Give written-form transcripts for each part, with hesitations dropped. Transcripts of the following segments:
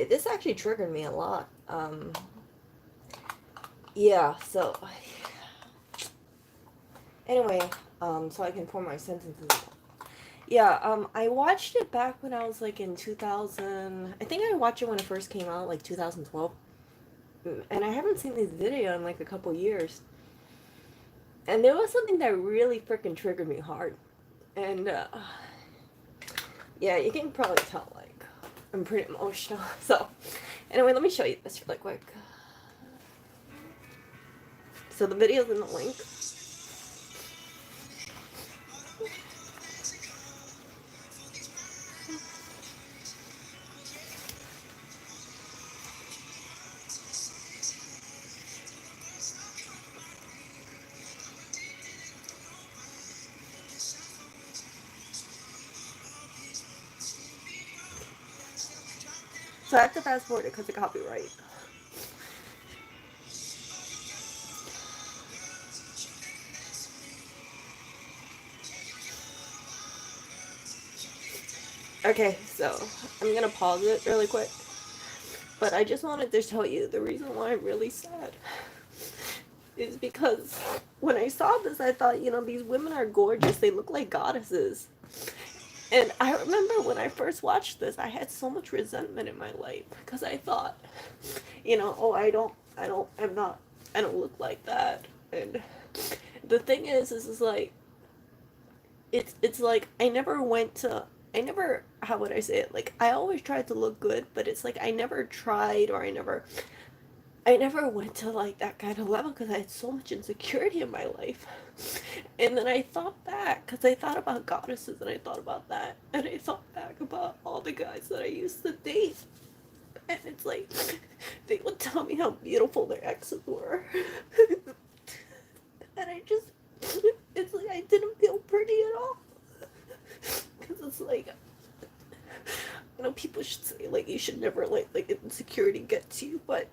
this actually triggered me a lot. Yeah, so anyway, so I can form my sentences. Yeah, I watched it back when I was like in 2000. I think I watched it when it first came out, like 2012. And I haven't seen this video in like a couple years. And there was something that really freaking triggered me hard. And yeah, you can probably tell, like, I'm pretty emotional. So, anyway, let me show you this really quick. So the video's in the link. So I have to fast forward it because of copyright. Okay, so I'm gonna pause it really quick. But I just wanted to tell you the reason why I'm really sad is because when I saw this, I thought, these women are gorgeous. They look like goddesses. And I remember when I first watched this, I had so much resentment in my life because I thought, oh, I don't look like that. And the thing is like, it's like I never, how would I say it? Like, I always tried to look good, but it's like I never tried, or I never went to like that kind of level because I had so much insecurity in my life. And then I thought back because I thought about goddesses and I thought about that. And I thought back about all the guys that I used to date. And it's like, they would tell me how beautiful their exes were. And it's like I didn't feel pretty at all. Because it's like, people should say, like, you should never like insecurity get to you, but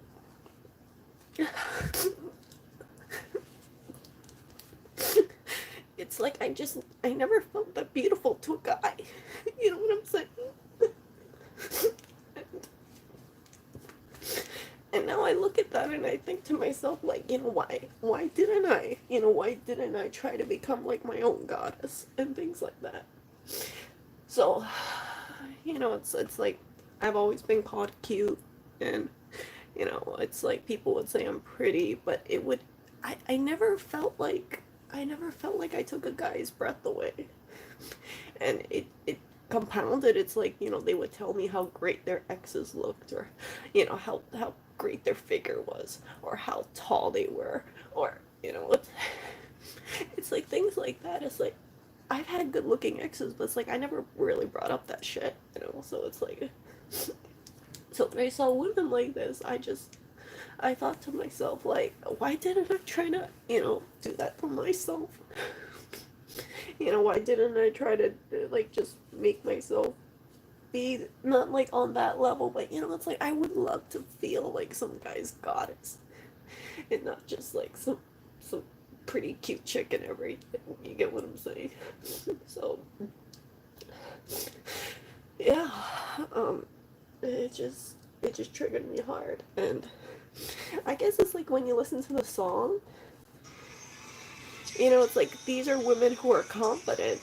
it's like I never felt that beautiful to a guy. You know what I'm saying? And now I look at that and I think to myself, like, why didn't I? Why didn't I try to become like my own goddess and things like that? So, it's like I've always been called cute, and it's like people would say I'm pretty, but I never felt like I took a guy's breath away. And it compounded. It's like, they would tell me how great their exes looked, or how great their figure was, or how tall they were, or it's like things like that. It's like I've had good looking exes, but it's like I never really brought up that shit, so it's like, so when I saw women like this, I thought to myself, like, why didn't I try to, do that for myself? Why didn't I try to, like, just make myself be not like on that level, but it's like I would love to feel like some guy's goddess, and not just like some pretty cute chick and everything. You get what I'm saying? So yeah, it just triggered me hard, and I guess it's like when you listen to the song, it's like these are women who are confident,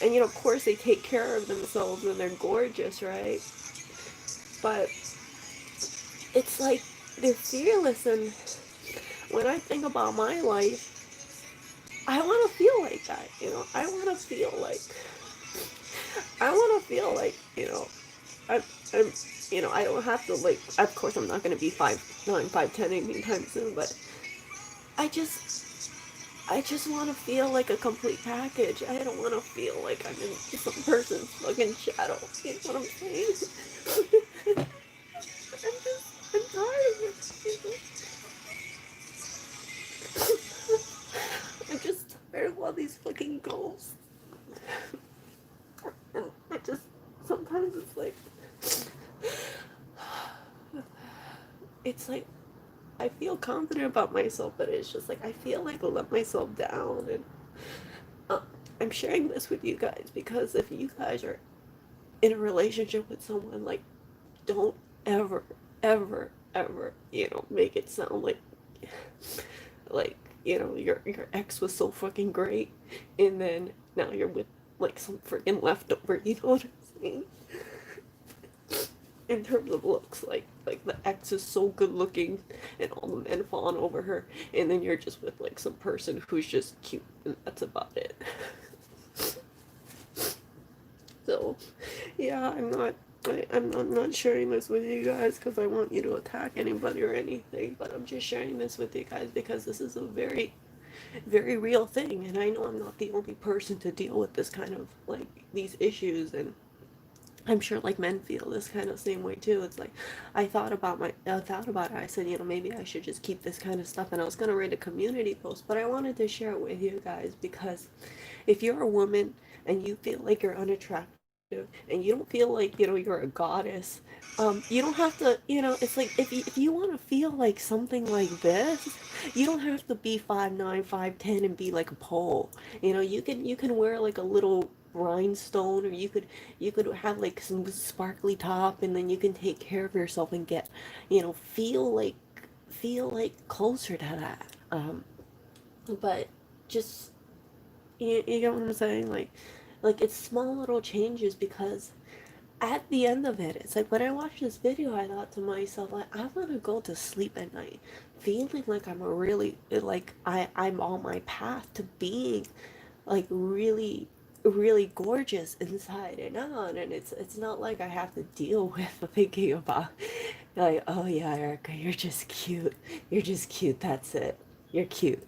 and of course they take care of themselves and they're gorgeous, right? But it's like they're fearless, and when I think about my life, I want to feel like that. I want to feel like, I'm I don't have to, like, of course I'm not going to be 5'9", 5'10" anytime soon, but I just want to feel like a complete package. I don't want to feel like I'm in some person's fucking shadow. You know what I'm saying? I'm tired of it. I'm just tired of all these fucking goals. And sometimes it's like, I feel confident about myself, but it's just like, I feel like I let myself down. And uh, I'm sharing this with you guys because if you guys are in a relationship with someone, like, don't ever, ever, ever, make it sound like, your ex was so fucking great, and then now you're with like some freaking leftover, you know what I'm saying? In terms of looks, like the ex is so good looking and all the men fawn over her, and then you're just with like some person who's just cute and that's about it. So yeah, I'm not sharing this with you guys because I want you to attack anybody or anything, but I'm just sharing this with you guys because this is a very, very real thing, and I know I'm not the only person to deal with this kind of like these issues, and I'm sure like men feel this kind of same way too. It's like I thought about it. I said, maybe I should just keep this kind of stuff, and I was gonna write a community post, but I wanted to share it with you guys because if you're a woman and you feel like you're unattractive and you don't feel like you're a goddess, you don't have to. It's like if you want to feel like something like this, you don't have to be 5'9", 5'10", and be like a pole. You can wear like a little rhinestone, or you could have like some sparkly top, and then you can take care of yourself and get, feel like closer to that. But just you get what I'm saying? Like it's small little changes, because at the end of it, it's like when I watched this video, I thought to myself, like, I want to go to sleep at night feeling like I'm a really, like, I'm on my path to being like really, really gorgeous inside and out, and it's not like I have to deal with thinking about like, oh yeah, Erica, you're just cute, that's it, you're cute.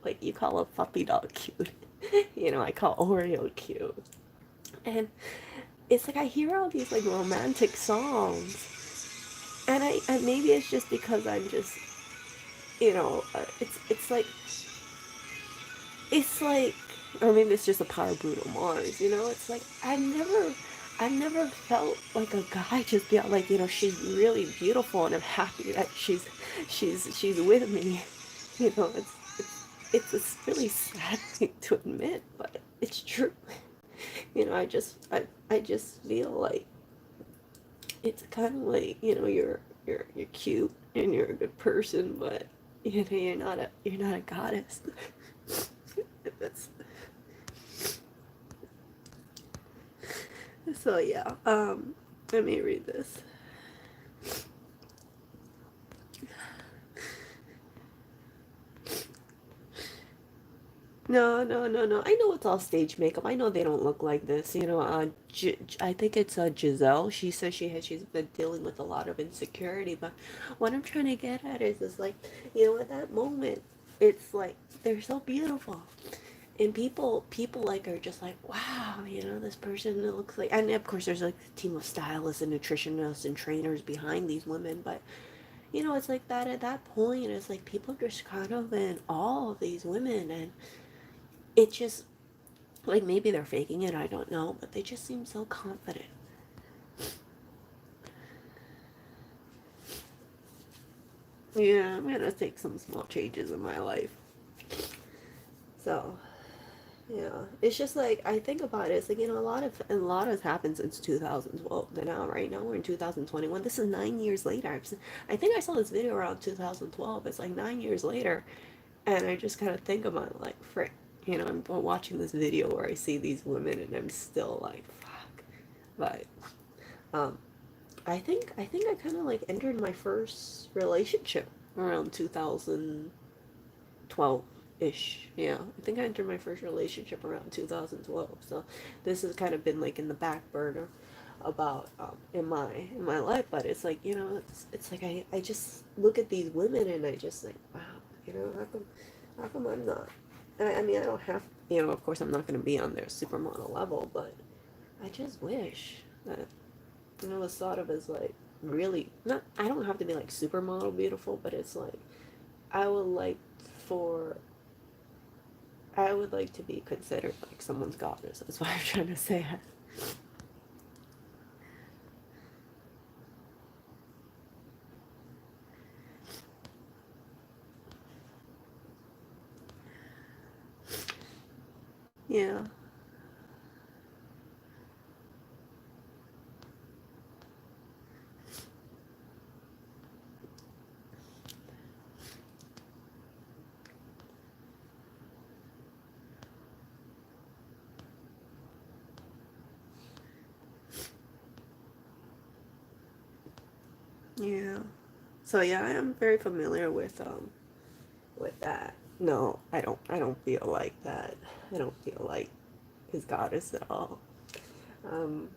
Like, you call a puppy dog cute. I call Oreo cute. And it's like I hear all these like romantic songs, and maybe it's just because I'm just, it's like, or maybe it's just a power Bruno Mars. It's like I've never felt like a guy just be like, she's really beautiful and I'm happy that she's with me. It's a really sad thing to admit, but it's true. I just feel like it's kind of like, you're cute and you're a good person, but you're not a goddess. That's so yeah. Let me read this. No, no, no, no. I know it's all stage makeup. I know they don't look like this. I think it's Giselle. She says she's been dealing with a lot of insecurity. But what I'm trying to get at is like, at that moment, it's like they're so beautiful, and people like are just like, wow, this person looks like. And of course, there's like a team of stylists and nutritionists and trainers behind these women, but. It's like that at that point. It's like people just kind of in awe of these women, and it just, like, maybe they're faking it, I don't know, but they just seem so confident. Yeah, I'm gonna take some small changes in my life. So, yeah, it's just like I think about it. It's like, a lot has happened since 2012 to now. Right now we're in 2021. This is 9 years later. I think I saw this video around 2012. It's like 9 years later, and I just kind of think about it, like, frick. I'm watching this video where I see these women, and I'm still like, fuck. But um, I think I kind of like entered my first relationship around 2012 ish. Yeah, I think I entered my first relationship around 2012. So this has kind of been like in the back burner about in my life, but it's like, it's like I just look at these women and I just think, wow, how come I'm not. I mean, I don't have, of course I'm not going to be on their supermodel level, but I just wish that, was thought of as like really not. I don't have to be like supermodel beautiful, but it's like I would like for I would like to be considered like someone's goddess. That's what I'm trying to say. Yeah. Yeah. So yeah, I am very familiar with that. No, I don't feel like that. I don't feel like his goddess at all. Um,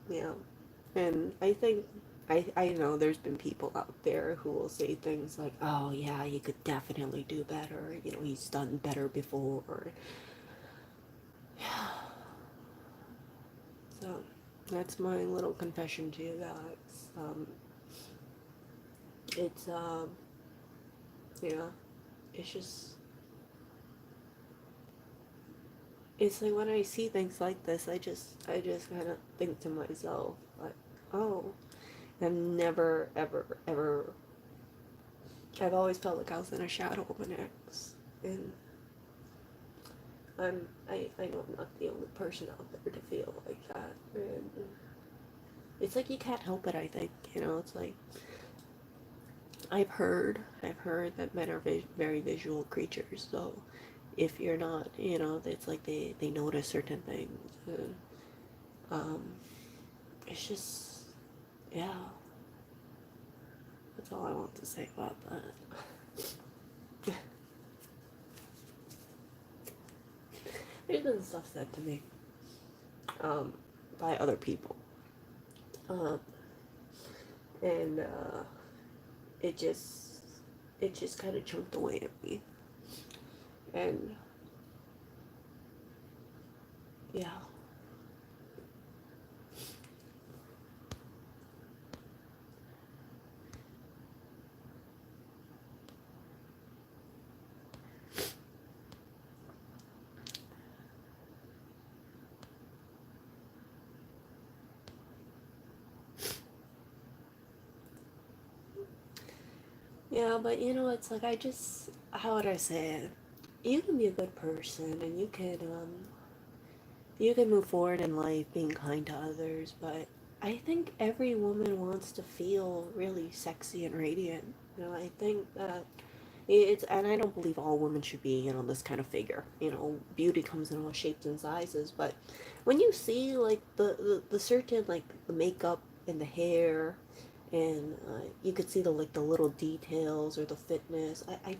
yeah. And I think I know there's been people out there who will say things like, "Oh yeah, he could definitely do better. You know, he's done better before." So that's my little confession to you guys. It's yeah, it's just it's like when I see things like this, I just kind of think to myself like, oh, I've never ever ever. I've always felt like I was in a shadow of an ex, and I know I'm not the only person out there to feel like that, and it's like you can't help it. I think it's like I've heard that men are very visual creatures. So if you're not, it's like they notice certain things. And, um, it's just yeah. That's all I want to say about that. There's been stuff said to me, um, by other people, um, and it just it just kind of chunked away at me, and yeah. Yeah, but it's like how would I say it? You can be a good person and you can move forward in life being kind to others, but I think every woman wants to feel really sexy and radiant. I think that it's, and I don't believe all women should be, this kind of figure. Beauty comes in all shapes and sizes, but when you see like the certain like the makeup and the hair and you could see the like the little details or the fitness. I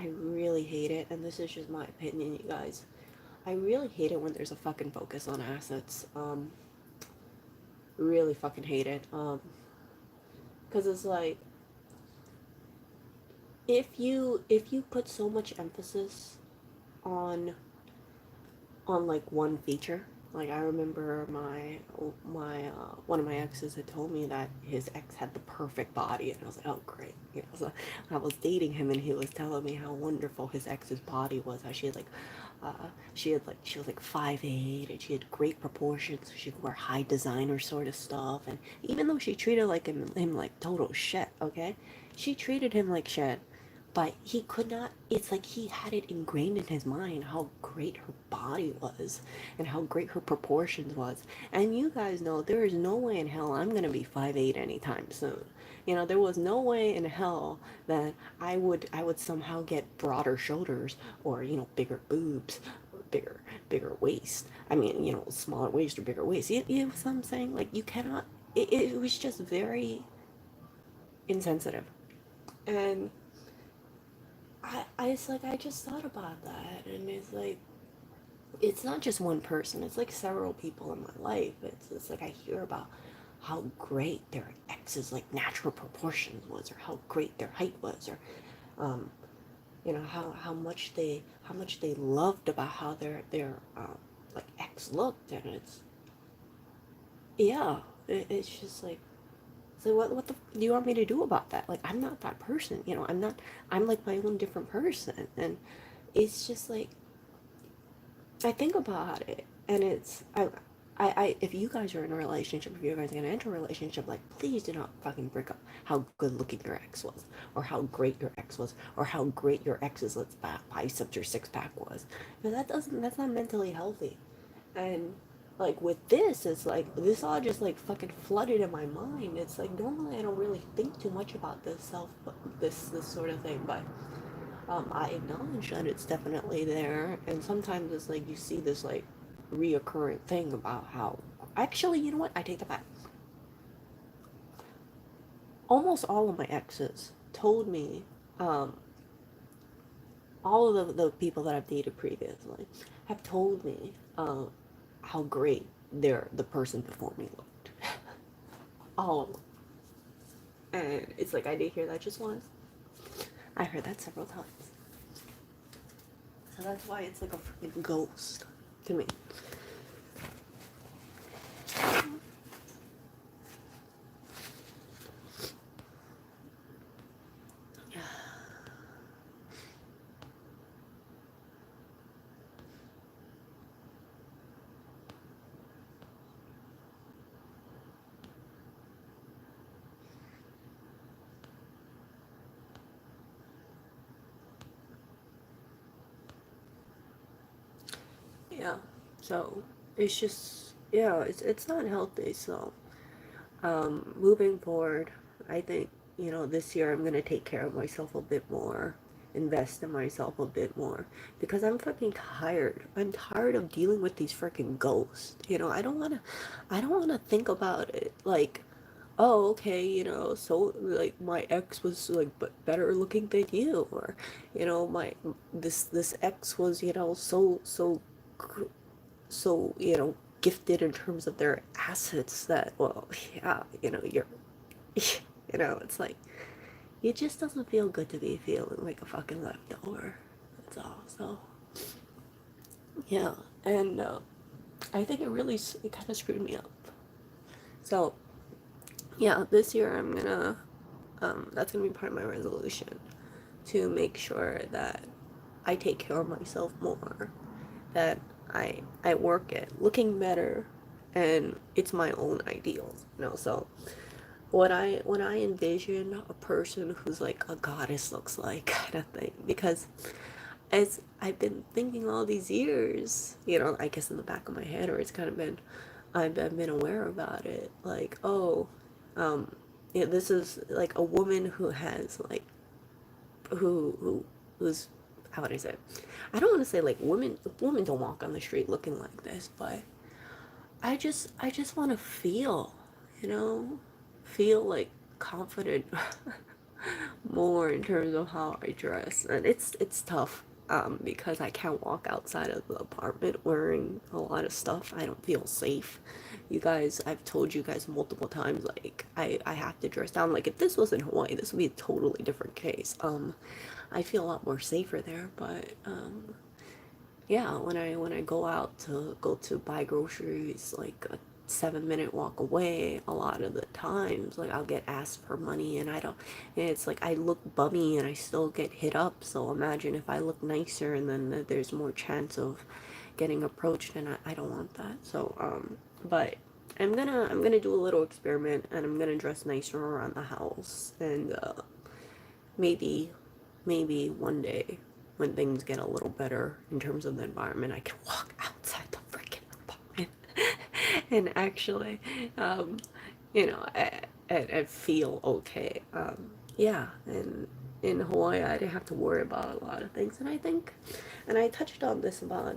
really hate it, and this is just my opinion, you guys. I really hate it when there's a fucking focus on assets. Really fucking hate it. Because it's like if you put so much emphasis on like one feature. Like I remember my one of my exes had told me that his ex had the perfect body, and I was like, oh great. So I was dating him, and he was telling me how wonderful his ex's body was. How uh, she was like 5'8", and she had great proportions. So she could wear high designer sort of stuff, and even though she treated like him like total shit, okay, she treated him like shit, but he could not. It's like he had it ingrained in his mind how great her body was and how great her proportions was. And you guys know there is no way in hell I'm gonna be 5'8" anytime soon. There was no way in hell that I would somehow get broader shoulders or bigger boobs or bigger waist. I mean, smaller waist or bigger waist. You know what I'm saying? Like you cannot. It was just very insensitive. And it's like I just thought about that, and it's like it's not just one person. It's like several people in my life. It's like I hear about how great their ex's like natural proportions was, or how great their height was, or um, how much they loved about how their like ex looked, and it's yeah, it's just like. So what the do you want me to do about that? Like I'm not that person, I'm not. I'm like my own different person, and it's just like I think about it, and if you guys are in a relationship, if you guys are gonna enter a relationship, like please do not fucking bring up how good looking your ex was, or how great your ex was, or how great your ex's let's biceps or six pack was. That's not mentally healthy. And like with this, it's like this all just like fucking flooded in my mind. It's like normally I don't really think too much about this sort of thing, but I acknowledge that it's definitely there, and sometimes it's like you see this like reoccurring thing about how actually, you know what? I take that back. almost all of my exes told me, um, all of the people that I've dated previously have told me how great the person before me looked. All of them. And it's like, I did hear that just once. I heard that several times. So that's why it's like a freaking ghost to me. Yeah. So it's just, yeah, it's not healthy. So moving forward, I think, this year I'm gonna take care of myself a bit more, invest in myself a bit more, because I'm fucking tired. I'm tired of dealing with these freaking ghosts. I don't wanna think about it like, oh, okay, so like my ex was like better looking than you, or my this ex was so gifted in terms of their assets that, well, yeah, you're it's like, it just doesn't feel good to be feeling like a fucking leftover. That's all. So yeah. And I think it kind of screwed me up. So yeah, this year I'm gonna that's gonna be part of my resolution, to make sure that I take care of myself more, that I work at looking better, and it's my own ideals. So when I envision a person who's like a goddess looks like, kind of thing, because as I've been thinking all these years, I guess in the back of my head, or it's kind of been, I've been aware about it, like, oh, this is like a woman who has like, who's, how would I say it? I don't want to say like women don't walk on the street looking like this, but I just want to feel, you know, feel like confident more in terms of how I dress. And it's tough, because I can't walk outside of the apartment wearing a lot of stuff. I don't feel safe. You guys, I've told you guys multiple times, like, I have to dress down. Like, if this was in Hawaii, this would be a totally different case. I feel a lot more safer there, but yeah, when I go to buy groceries, like a 7 minute walk away, a lot of the times, like, I'll get asked for money, and I don't, and it's like I look bummy and I still get hit up. So imagine if I look nicer, and then there's more chance of getting approached, and I don't want that. So but I'm gonna do a little experiment, and I'm gonna dress nicer around the house, and maybe one day, when things get a little better in terms of the environment, I can walk outside the freaking apartment and actually, um, and feel okay. Yeah, and in Hawaii, I didn't have to worry about a lot of things, and I think, and I touched on this about,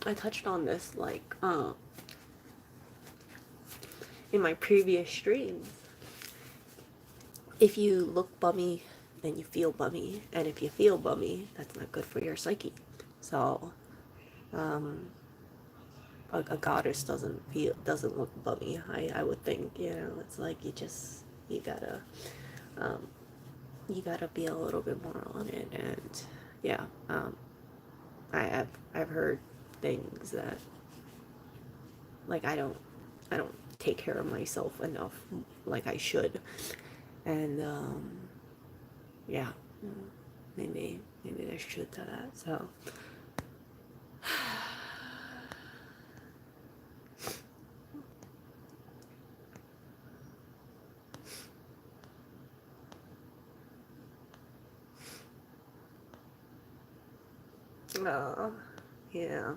I touched on this like, in my previous streams. If you look bummy, then you feel bummy, and if you feel bummy, that's not good for your psyche. So, um, a goddess doesn't look bummy. I would think, it's like you gotta, um, you gotta be a little bit more on it, and yeah, I've heard things that, like, I don't take care of myself enough, like I should, and yeah, maybe there's truth to that. So yeah.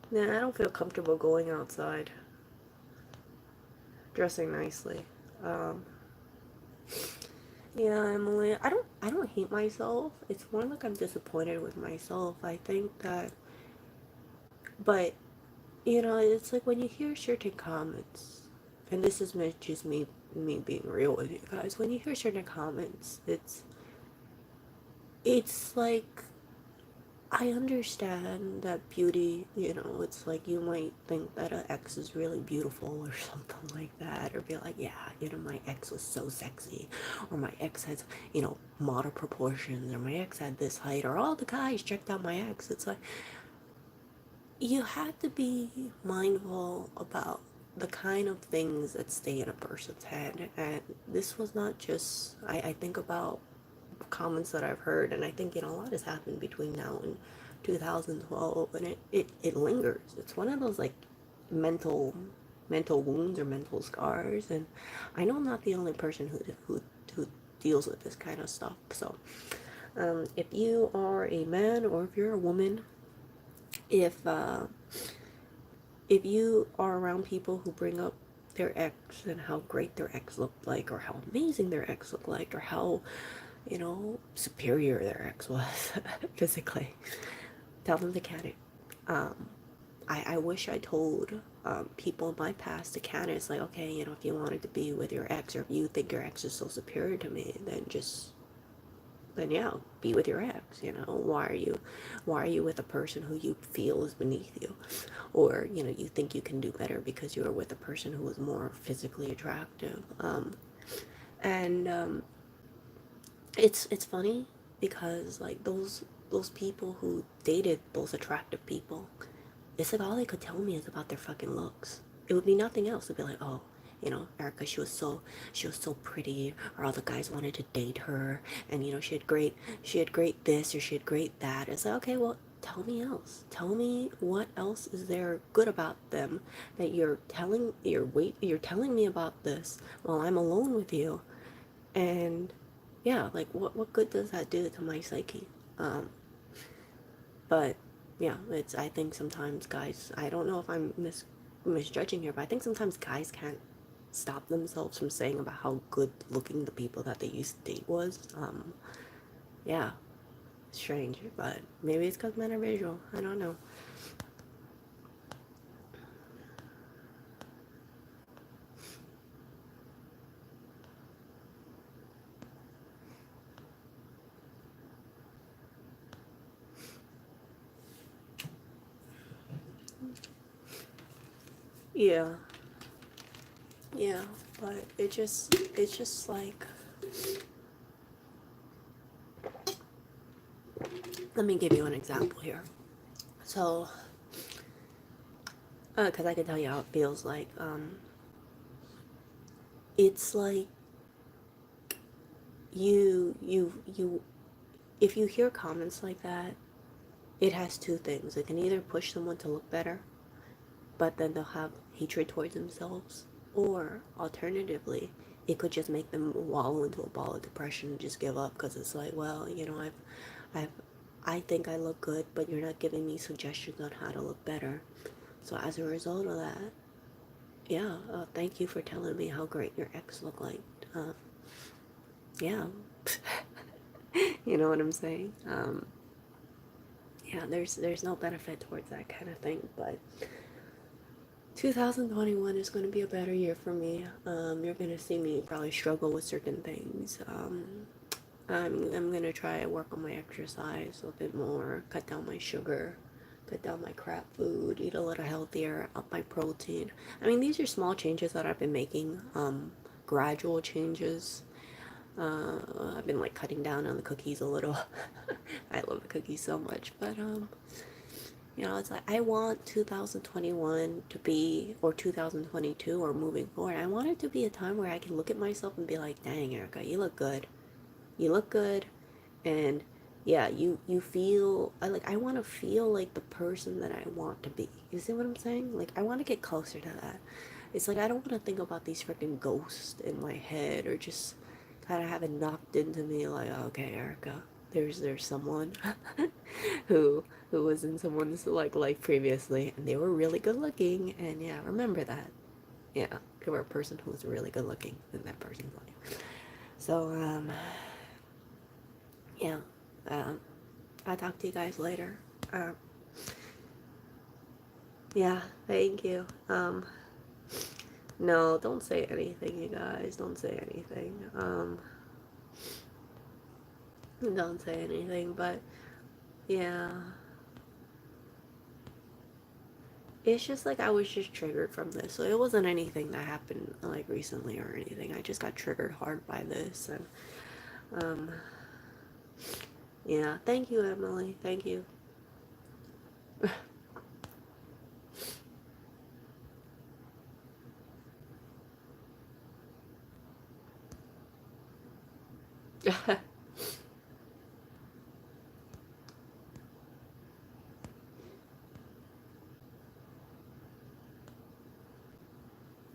Nah, I don't feel comfortable going outside, dressing nicely. Um, Yeah, Emily. I don't hate myself. It's more like I'm disappointed with myself. I think that, but it's like when you hear certain comments, and this is just me being real with you guys. When you hear certain comments, it's like I understand that beauty, it's like you might think that an ex is really beautiful or something like that, or be like, yeah, my ex was so sexy, or my ex has, model proportions, or my ex had this height, or all the guys checked out my ex. It's like, you have to be mindful about the kind of things that stay in a person's head. And this was not just, I think about comments that I've heard, and I think a lot has happened between now and 2012, and it lingers. It's one of those like mental mental wounds or mental scars, and I know I'm not the only person who deals with this kind of stuff. So, if you are a man or if you're a woman, if if you are around people who bring up their ex and how great their ex looked like, or how amazing their ex looked like, or how superior their ex was physically, tell them to can it. Um, I wish I told people in my past to can it. It's like, okay, if you wanted to be with your ex, or if you think your ex is so superior to me, then yeah, be with your ex. Why are you with a person who you feel is beneath you, or you think you can do better because you are with a person who is more physically attractive. And it's funny because like those people who dated those attractive people, it's like all they could tell me is about their fucking looks. It would be nothing else. It'd be like, oh, Erica, she was so pretty, or all the guys wanted to date her, and she had great this, or she had great that. It's like, okay, well, tell me else. Tell me what else is there good about them that you're telling me about this while I'm alone with you. And yeah, like what good does that do to my psyche? But yeah, I think sometimes guys, I don't know if I'm misjudging here, but I think sometimes guys can't stop themselves from saying about how good looking the people that they used to date was. Yeah, strange, but maybe it's because men are visual. I don't know. Yeah, yeah, but it's just like, let me give you an example here. So, because I can tell you how it feels like. It's like you if you hear comments like that, it has two things. It can either push someone to look better, but then they'll have hatred towards themselves, or alternatively, it could just make them wallow into a ball of depression and just give up because it's like, well, I've, I think I look good, but you're not giving me suggestions on how to look better. So as a result of that, yeah, thank you for telling me how great your ex looked like. Uh, yeah, you know what I'm saying? Yeah, there's no benefit towards that kind of thing, but 2021 is going to be a better year for me. You're going to see me probably struggle with certain things. I'm going to try to work on my exercise a bit more, cut down my sugar, cut down my crap food, eat a little healthier, up my protein. I mean, these are small changes that I've been making, gradual changes. I've been like cutting down on the cookies a little. I love the cookies so much, but it's like I want 2021 to be, or 2022, or moving forward. I want it to be a time where I can look at myself and be like, dang, Erica, you look good. You look good, and yeah, you feel, I want to feel like the person that I want to be. You see what I'm saying? Like, I want to get closer to that. It's like I don't want to think about these freaking ghosts in my head, or just kind of have it knocked into me like, okay, Erica, there's someone who was in someone's like life previously, and they were really good looking, and yeah, remember that. Yeah, they were a person who was really good looking in that person's life. So, yeah, um, I'll talk to you guys later. Um, yeah, thank you. No, don't say anything, you guys. Don't say anything. Don't say anything, but yeah. It's just like I was just triggered from this. So it wasn't anything that happened like recently or anything. I just got triggered hard by this and um yeah, thank you, Emily. Thank you.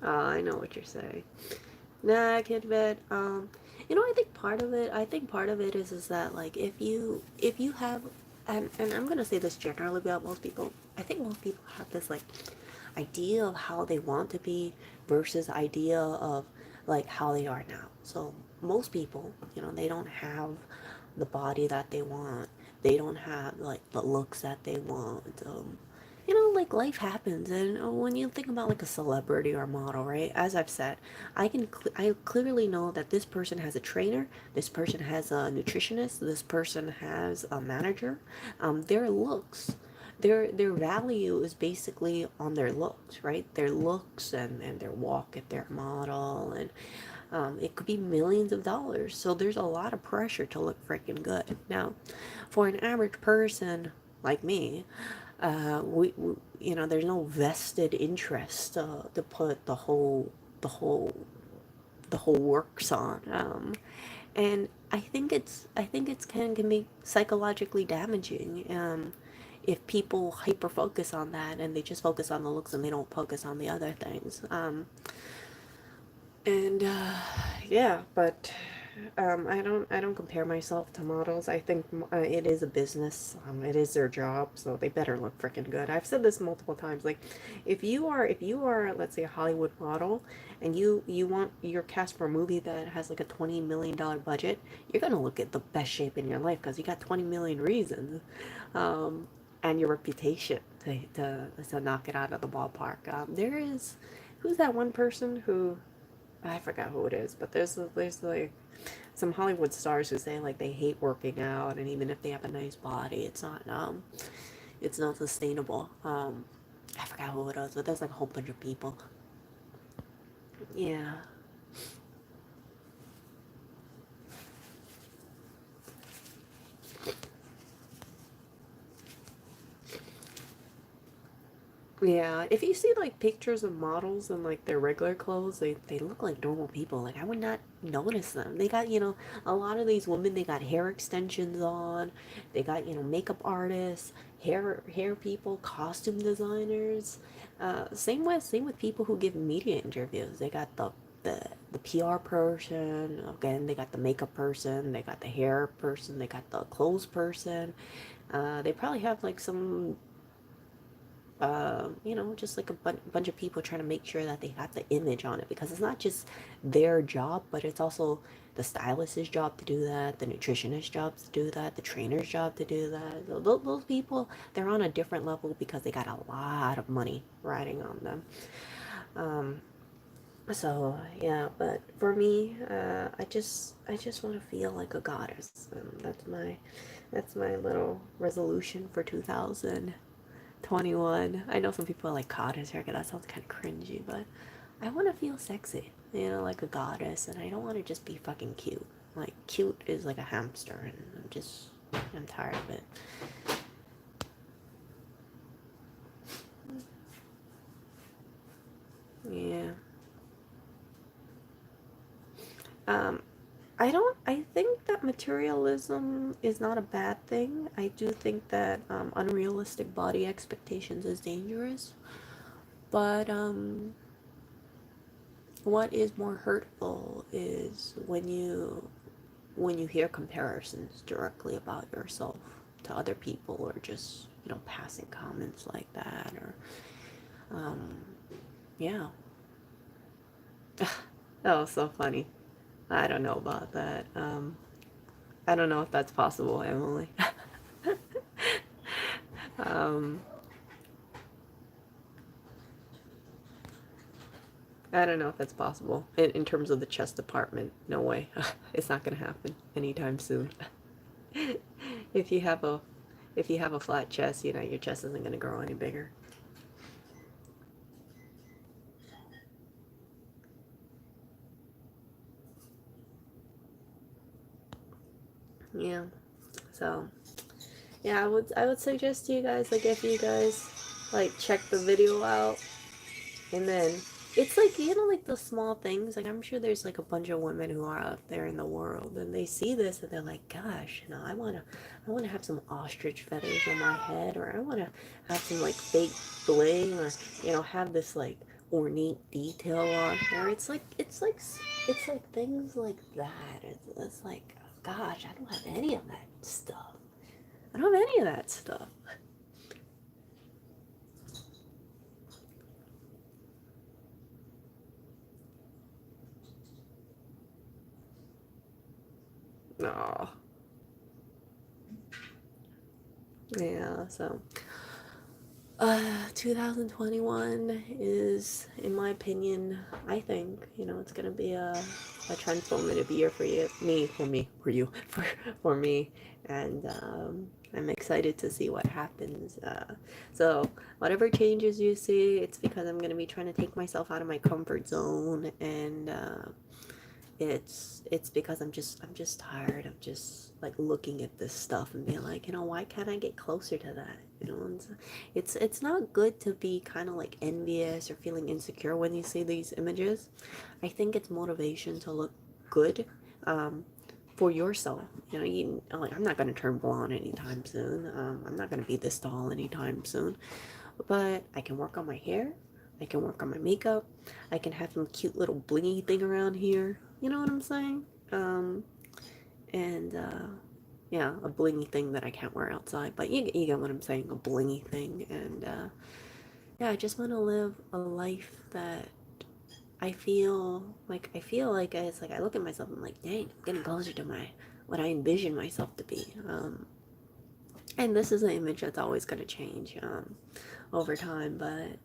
Oh, I know what you're saying. Nah, kid vet. I think part of it is that like if you have and I'm gonna say this generally about most people. I think most people have this like idea of how they want to be versus idea of like how they are now. So most people, they don't have the body that they want. They don't have like the looks that they want. Like life happens, and when you think about like a celebrity or a model, right? As I've said, I clearly know that this person has a trainer, this person has a nutritionist, this person has a manager. Their looks, their value is basically on their looks, right? Their looks and their walk if they're a model, and it could be millions of dollars. So there's a lot of pressure to look freaking good. Now, for an average person like me, there's no vested interest to put the whole, the whole works on. And I think it's can be psychologically damaging. If people hyper focus on that and they just focus on the looks and they don't focus on the other things. And yeah, but I don't compare myself to models. I think it is a business. It is their job, so they better look freaking good. I've said this multiple times. Like, if you are let's say a Hollywood model, and you want your cast for a movie that has like a $20 million budget, you're gonna look at the best shape in your life because you got 20 million reasons, and your reputation to knock it out of the ballpark. There is, who's that one person who I forgot who it is, but there's like some Hollywood stars who say like they hate working out, and even if they have a nice body, it's not sustainable. I forgot who it is, but there's like a whole bunch of people. Yeah, yeah. If you see like pictures of models in like their regular clothes, they look like normal people. Like I would not notice them. They got a lot of these women. They got hair extensions on. They got makeup artists, hair people, costume designers. Same with people who give media interviews. They got the PR person. Again, they got the makeup person. They got the hair person. They got the clothes person. They probably have like some just like a bunch of people trying to make sure that they got the image on it because it's not just their job, but it's also the stylist's job to do that, the nutritionist's job to do that, the trainer's job to do that. Those people, they're on a different level because they got a lot of money riding on them. Um, so yeah, but for me, I just want to feel like a goddess. That's my little resolution for 2021. I know some people are like goddess haircut. That sounds kind of cringy, but I want to feel sexy, like a goddess, and I don't want to just be fucking cute. Like cute is like a hamster, and I'm tired of it. Yeah. Um, I think that materialism is not a bad thing. I do think that unrealistic body expectations is dangerous. But what is more hurtful is when you hear comparisons directly about yourself to other people, or just passing comments like that, or um, yeah. That was so funny. I don't know about that. I don't know if that's possible, Emily. um, I don't know if that's possible in terms of the chest department. No way. It's not gonna happen anytime soon. if you have a if you have a flat chest, you know your chest isn't gonna grow any bigger. Yeah. So yeah, I would suggest to you guys, like, if you guys like check the video out, and then it's like, like the small things. Like, I'm sure there's like a bunch of women who are out there in the world, and they see this and they're like, gosh, I wanna have some ostrich feathers on my head, or I wanna have some like fake bling, or have this like ornate detail on here. It's like things like that. It's like, gosh, I don't have any of that stuff. I don't have any of that stuff. No. Yeah, so 2021 is, in my opinion, I think, it's gonna be a transformative year for you, for you, for me, and I'm excited to see what happens. So whatever changes you see, it's because I'm gonna be trying to take myself out of my comfort zone, and it's because I'm just tired of just like looking at this stuff and being like, why can't I get closer to that? And it's not good to be kind of like envious or feeling insecure when you see these images. I think it's motivation to look good, for yourself. Like, I'm not going to turn blonde anytime soon. I'm not going to be this tall anytime soon, but I can work on my hair, I can work on my makeup, I can have some cute little blingy thing around here. You know what I'm saying? Um, and yeah, a blingy thing that I can't wear outside, but you get what I'm saying, a blingy thing. And yeah, I just want to live a life that I feel like it's like I look at myself and I'm like, dang, I'm getting closer to my what I envision myself to be. And this is an image that's always going to change over time, but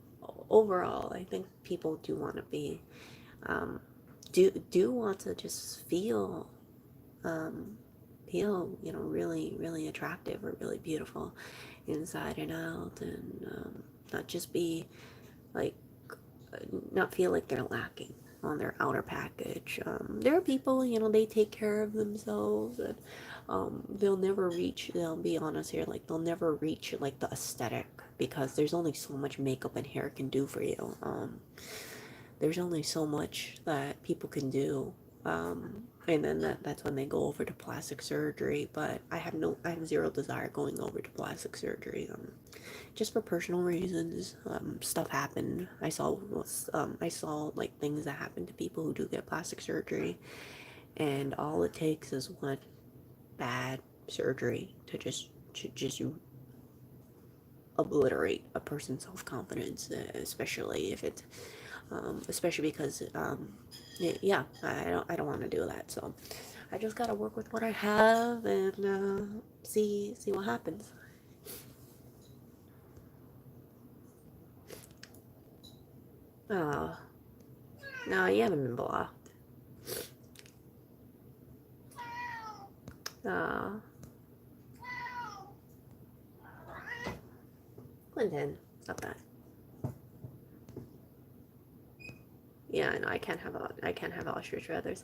overall, I think people do want to be um, do want to just um, feel really really attractive or really beautiful inside and out, and not just be like not feel like they're lacking on their outer package. There are people, they take care of themselves, and they'll never reach, they'll be honest here, like they'll never reach like the aesthetic, because there's only so much makeup and hair can do for you. There's only so much that people can do. And then that's when they go over to plastic surgery. But I have zero desire going over to plastic surgery. Just for personal reasons. Stuff happened. I saw like things that happen to people who do get plastic surgery, and all it takes is one bad surgery to just obliterate a person's self confidence, especially if it's especially because yeah, I don't want to do that. So I just gotta work with what I have, and see what happens. Oh, no, you haven't been blocked. Oh, Clinton, stop that. Yeah, I know. I can't have ostrich feathers.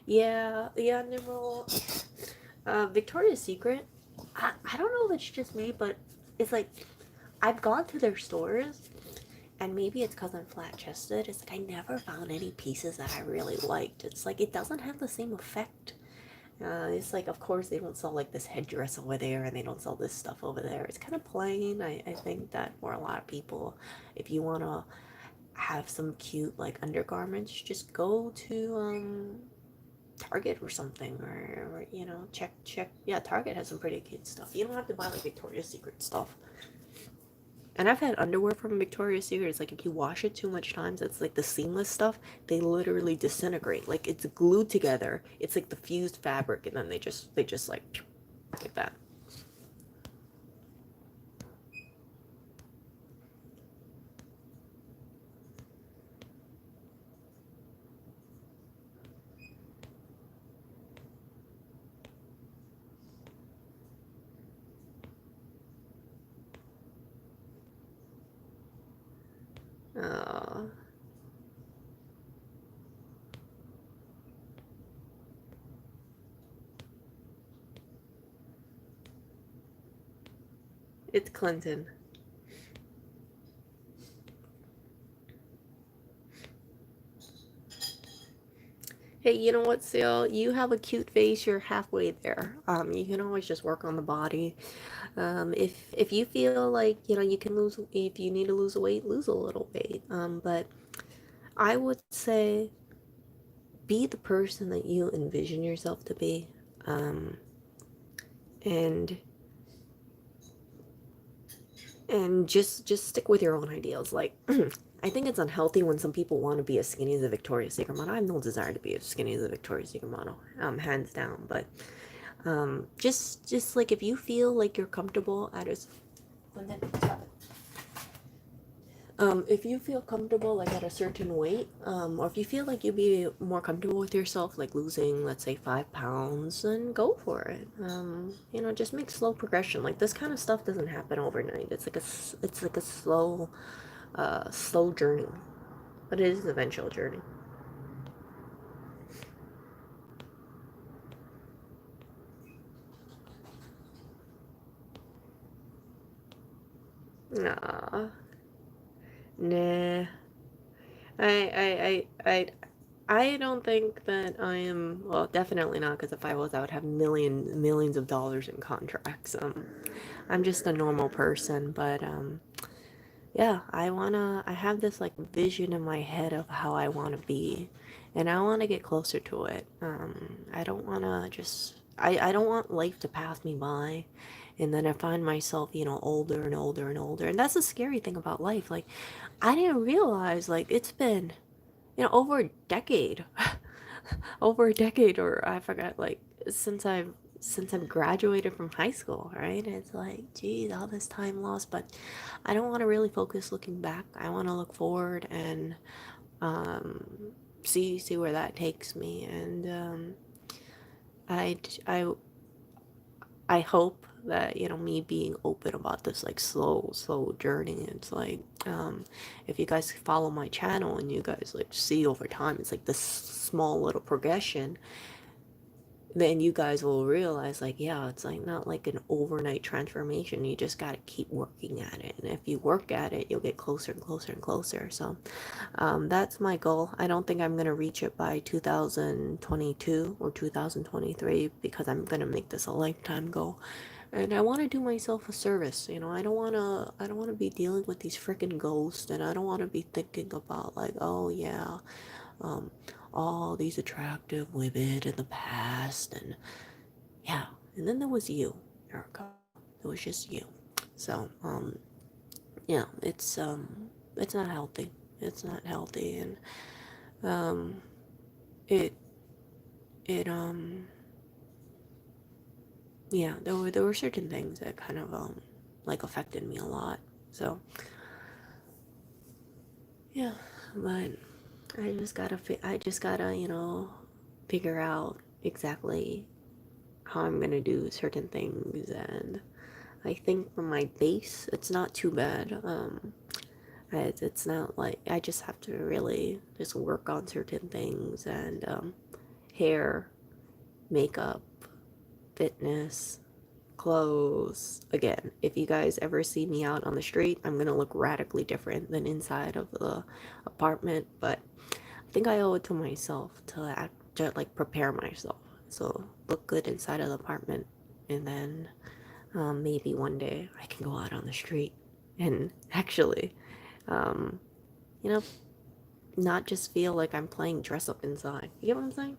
Yeah, yeah, Nimrod. Victoria's Secret. I don't know if it's just me, but it's like I've gone to their stores, and maybe it's because I'm flat chested. It's like I never found any pieces that I really liked. It's like it doesn't have the same effect. It's like, of course, they don't sell like this headdress over there, and they don't sell this stuff over there. It's kind of plain. I think that for a lot of people, if you want to have some cute like undergarments, just go to Target or something, or check. Yeah, Target has some pretty cute stuff. You don't have to buy like Victoria's Secret stuff. And I've had underwear from Victoria's Secret. It's like if you wash it too much times, it's like the seamless stuff, they literally disintegrate. Like it's glued together. It's like the fused fabric, and then they just like that. Oh, it's Clinton. Hey, you know what, Seal? You have a cute face. You're halfway there. You can always just work on the body. If you feel like you can lose, if you need to lose weight, lose a little weight. But I would say be the person that you envision yourself to be. Um, and just stick with your own ideals. Like, I think it's unhealthy when some people want to be as skinny as a Victoria's Secret model. I have no desire to be as skinny as a Victoria's Secret model, hands down. But just like if you feel like you're comfortable at a if you feel comfortable like at a certain weight, or if you feel like you'd be more comfortable with yourself, like losing, let's say, 5 pounds, then go for it. Just make slow progression. Like this kind of stuff doesn't happen overnight. It's like a slow journey, but it is an eventual journey. Nah, nah. I, I, I, I don't think that I am. Well, definitely not. Because if I was, I would have millions of dollars in contracts. I'm just a normal person, but yeah, I have this like vision in my head of how I wanna be, and I wanna get closer to it. I don't wanna I don't want life to pass me by, and then I find myself, older and older and older. And that's the scary thing about life. Like, I didn't realize like it's been, over a decade, over a decade, or I forgot, like since I've graduated from high school, right? It's like, geez, all this time lost, but I don't want to really focus looking back. I want to look forward and um, see where that takes me. And I I I hope that me being open about this like slow journey. It's like if you guys follow my channel and you guys like see over time, it's like this small little progression, then you guys will realize like, yeah, it's like not like an overnight transformation. You just got to keep working at it, and if you work at it, you'll get closer and closer and closer. So that's my goal. I don't think I'm going to reach it by 2022 or 2023, because I'm going to make this a lifetime goal. And I want to do myself a service. I don't want to be dealing with these freaking ghosts, and I don't want to be thinking about like, oh yeah, um, all these attractive women in the past, and yeah, and then there was you, Erica. It was just you. So, yeah, it's not healthy. It's not healthy, and um, it it yeah, there were certain things that kind of like affected me a lot. So yeah, but I just gotta figure out exactly how I'm gonna do certain things. And I think for my base, it's not too bad. It's not like I just have to really just work on certain things, and hair, makeup, fitness, clothes. Again, if you guys ever see me out on the street, I'm gonna look radically different than inside of the apartment. But I think I owe it to myself to like prepare myself. So look good inside of the apartment, and then maybe one day I can go out on the street and actually, um, you know, not just feel like I'm playing dress up inside. You get what I'm saying?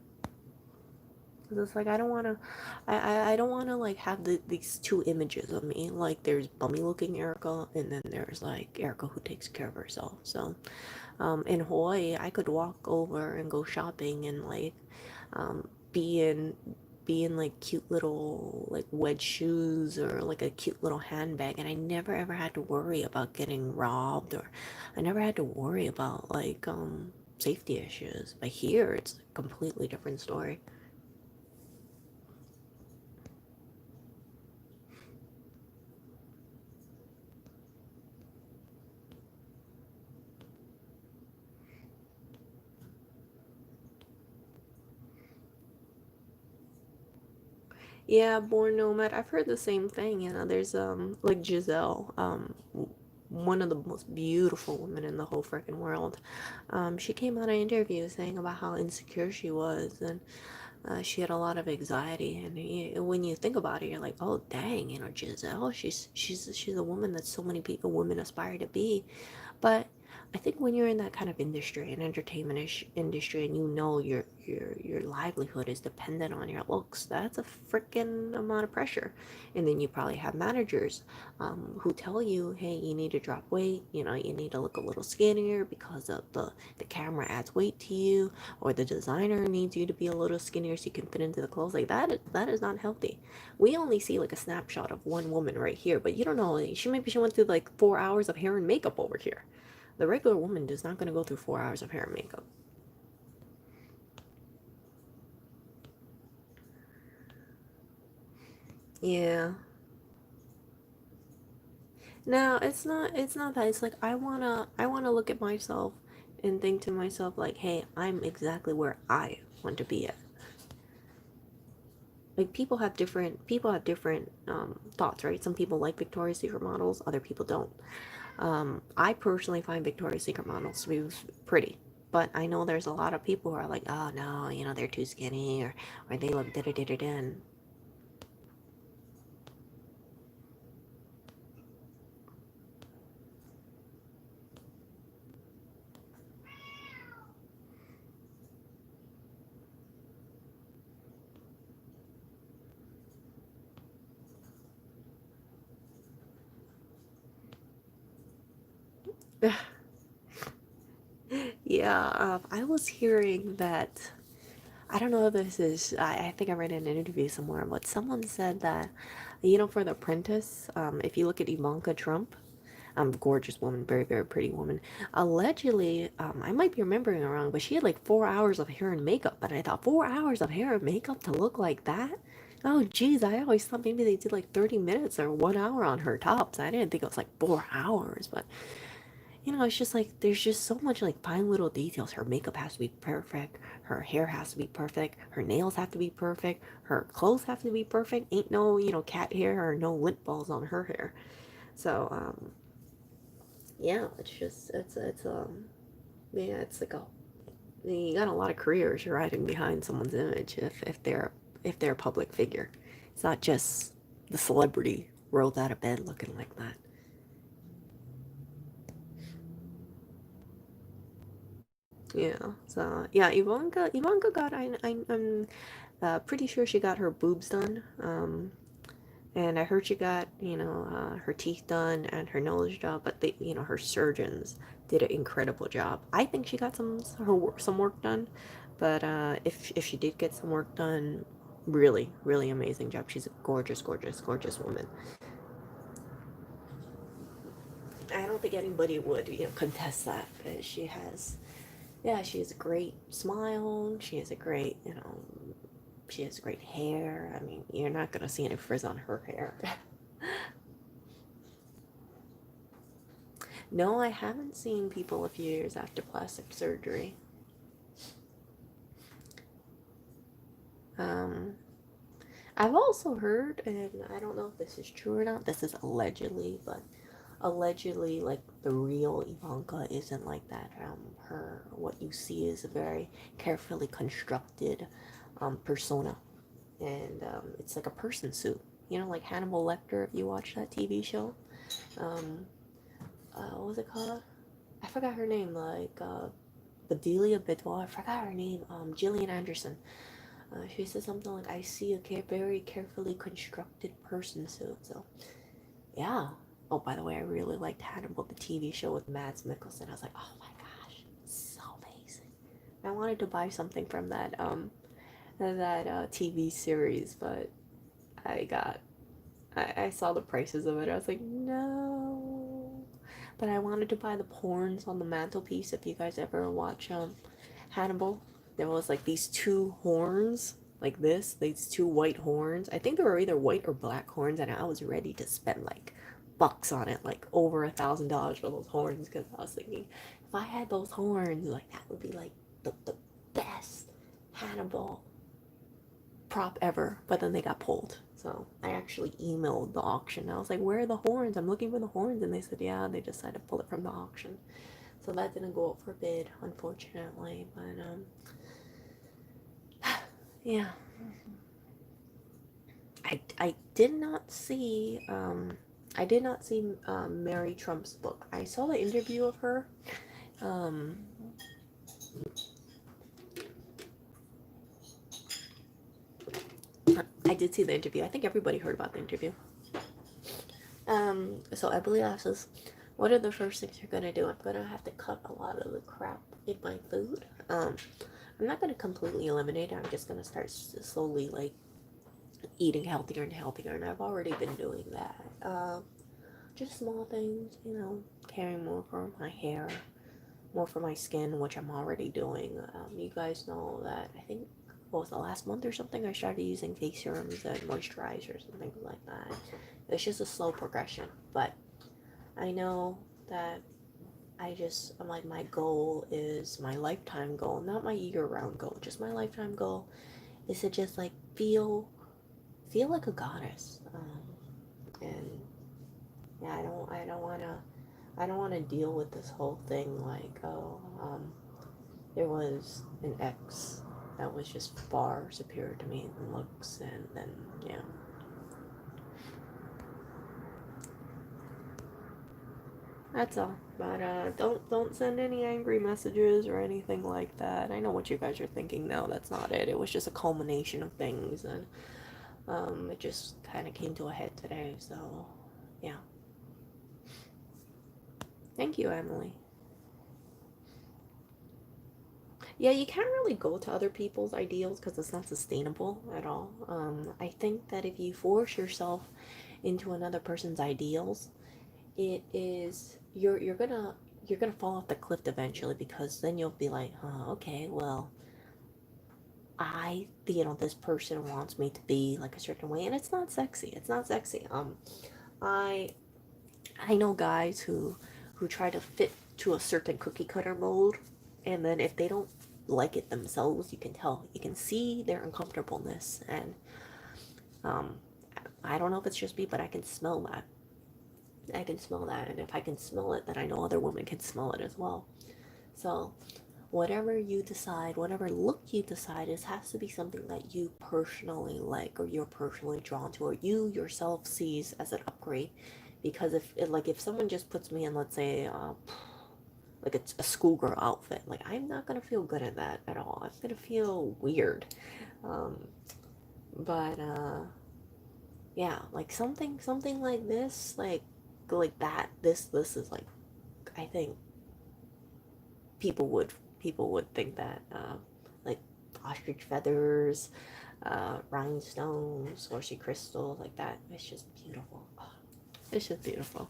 'Cause it's like I don't want to, I don't want to like have these two images of me. Like there's bummy looking Erica, and then there's like Erica who takes care of herself. So, in Hawaii, I could walk over and go shopping and like, be in like cute little like wedge shoes or like a cute little handbag, and I never ever had to worry about getting robbed, or I never had to worry about like safety issues. But here it's a completely different story. Yeah, born nomad. I've heard the same thing. You know, there's like Giselle, one of the most beautiful women in the whole freaking world. She came on an interview saying about how insecure she was, and she had a lot of anxiety. And when you think about it, you're like, oh dang, you know, Giselle, she's a woman that so many people women aspire to be. But I think when you're in that kind of industry, an entertainment industry, and you know your livelihood is dependent on your looks, that's a freaking amount of pressure. And then you probably have managers who tell you, hey, you need to drop weight. You know, you need to look a little skinnier because of the camera adds weight to you, or the designer needs you to be a little skinnier so you can fit into the clothes. Like that is not healthy. We only see like a snapshot of one woman right here, but you don't know. She went through like 4 hours of hair and makeup over here. The regular woman is not going to go through 4 hours of hair and makeup. Yeah. No, it's not. It's not that. It's like I wanna look at myself and think to myself like, hey, I'm exactly where I want to be at. Like people have different thoughts, right? Some people like Victoria's Secret models, other people don't. I personally find Victoria's Secret models to be pretty, but I know there's a lot of people who are like, oh no, you know, they're too skinny, or they look da da da da da. Yeah, I was hearing that. I don't know if this is. I think I read in an interview somewhere, but someone said that, you know, for The Apprentice, if you look at Ivanka Trump, gorgeous woman, very, very pretty woman. Allegedly, I might be remembering it wrong, but she had like 4 hours of hair and makeup. And I thought, 4 hours of hair and makeup to look like that? Oh, geez, I always thought maybe they did like 30 minutes or 1 hour on her tops. I didn't think it was like 4 hours, but you know, it's just like there's just so much like fine little details. Her makeup has to be perfect, her hair has to be perfect, her nails have to be perfect, her clothes have to be perfect. Ain't no, you know, cat hair or no lint balls on her hair. So, yeah, it's just yeah, it's like a you got a lot of careers you're riding behind someone's image if they're a public figure. It's not just the celebrity rolled out of bed looking like that. Yeah. So yeah, Ivanka got I'm pretty sure she got her boobs done. And I heard she got, you know, her teeth done and her nose job, but you know, her surgeons did an incredible job. I think she got some work done, but if she did get some work done, really, really amazing job. She's a gorgeous, gorgeous, gorgeous woman. I don't think anybody would, you know, contest that because she has, yeah, she has a great smile. She has a great, you know, she has great hair. I mean, you're not gonna see any frizz on her hair. No, I haven't seen people a few years after plastic surgery. Um, I've also heard, and I don't know if this is true or not, this is allegedly, but allegedly, like, the real Ivanka isn't like that. What you see is a very carefully constructed persona, and it's like a person suit. You know, like Hannibal Lecter, if you watch that TV show. Um, what was it called? I forgot her name, like, Bedelia Bidwell. I forgot her name. Gillian Anderson. She said something like, I see a very carefully constructed person soon. So, yeah. Oh, by the way, I really liked Hannibal, the TV show with Mads Mikkelsen. I was like, oh my gosh, so amazing. I wanted to buy something from that TV series, but I got I saw the prices of it. I was like, no. But I wanted to buy the horns on the mantelpiece. If you guys ever watch Hannibal, there was like these two horns, like this, these two white horns. I think they were either white or black horns, and I was ready to spend like bucks on it, like over $1,000 for those horns, because I was thinking, if I had those horns, like that would be like the best Hannibal prop ever. But then they got pulled. So I actually emailed the auction. I was like, where are the horns? I'm looking for the horns. And they said, yeah, they decided to pull it from the auction. So that didn't go up for bid, unfortunately. But, yeah. I did not see, Mary Trump's book. I saw the interview of her. Um, I did see the interview. I think everybody heard about the interview. So Emily asks us, what are the first things you're gonna do? I'm gonna have to cut a lot of the crap in my food. I'm not gonna completely eliminate it. I'm just gonna start slowly like eating healthier and healthier, and I've already been doing that. Just small things, caring more for my hair, more for my skin, which I'm already doing. You guys know that I think what was the last month or something I started using face serums and moisturizers and things like that. It's just a slow progression, but I know that I'm like, my goal is my lifetime goal, not my year-round goal, just my lifetime goal is to just like feel like a goddess. And yeah, I don't want to deal with this whole thing like, oh, there was an ex that was just far superior to me in looks, and then yeah. That's all. But don't send any angry messages or anything like that. I know what you guys are thinking. No, that's not it. It was just a culmination of things, and it just kind of came to a head today. So, yeah. Thank you, Emily. Yeah, you can't really go to other people's ideals because it's not sustainable at all. I think that if you force yourself into another person's ideals, it is you're gonna fall off the cliff eventually, because then you'll be like, oh, okay, well, this person wants me to be like a certain way, and it's not sexy. It's not sexy. I I know guys who try to fit to a certain cookie cutter mold, and then if they don't like it themselves, you can tell, you can see their uncomfortableness, and um, I don't know if it's just me, but I can smell that. I can smell that, and if I can smell it, then I know other women can smell it as well. So, whatever you decide, whatever look you decide, it has to be something that you personally like, or you're personally drawn to, or you yourself sees as an upgrade. Because if someone just puts me in, let's say, like a schoolgirl outfit, like I'm not gonna feel good at that at all. I'm gonna feel weird. Um, but yeah, like something like this, like that. This is like, I think people would people would think that like ostrich feathers, rhinestones, horsey crystals, like that. It's just beautiful. Oh, it's just beautiful.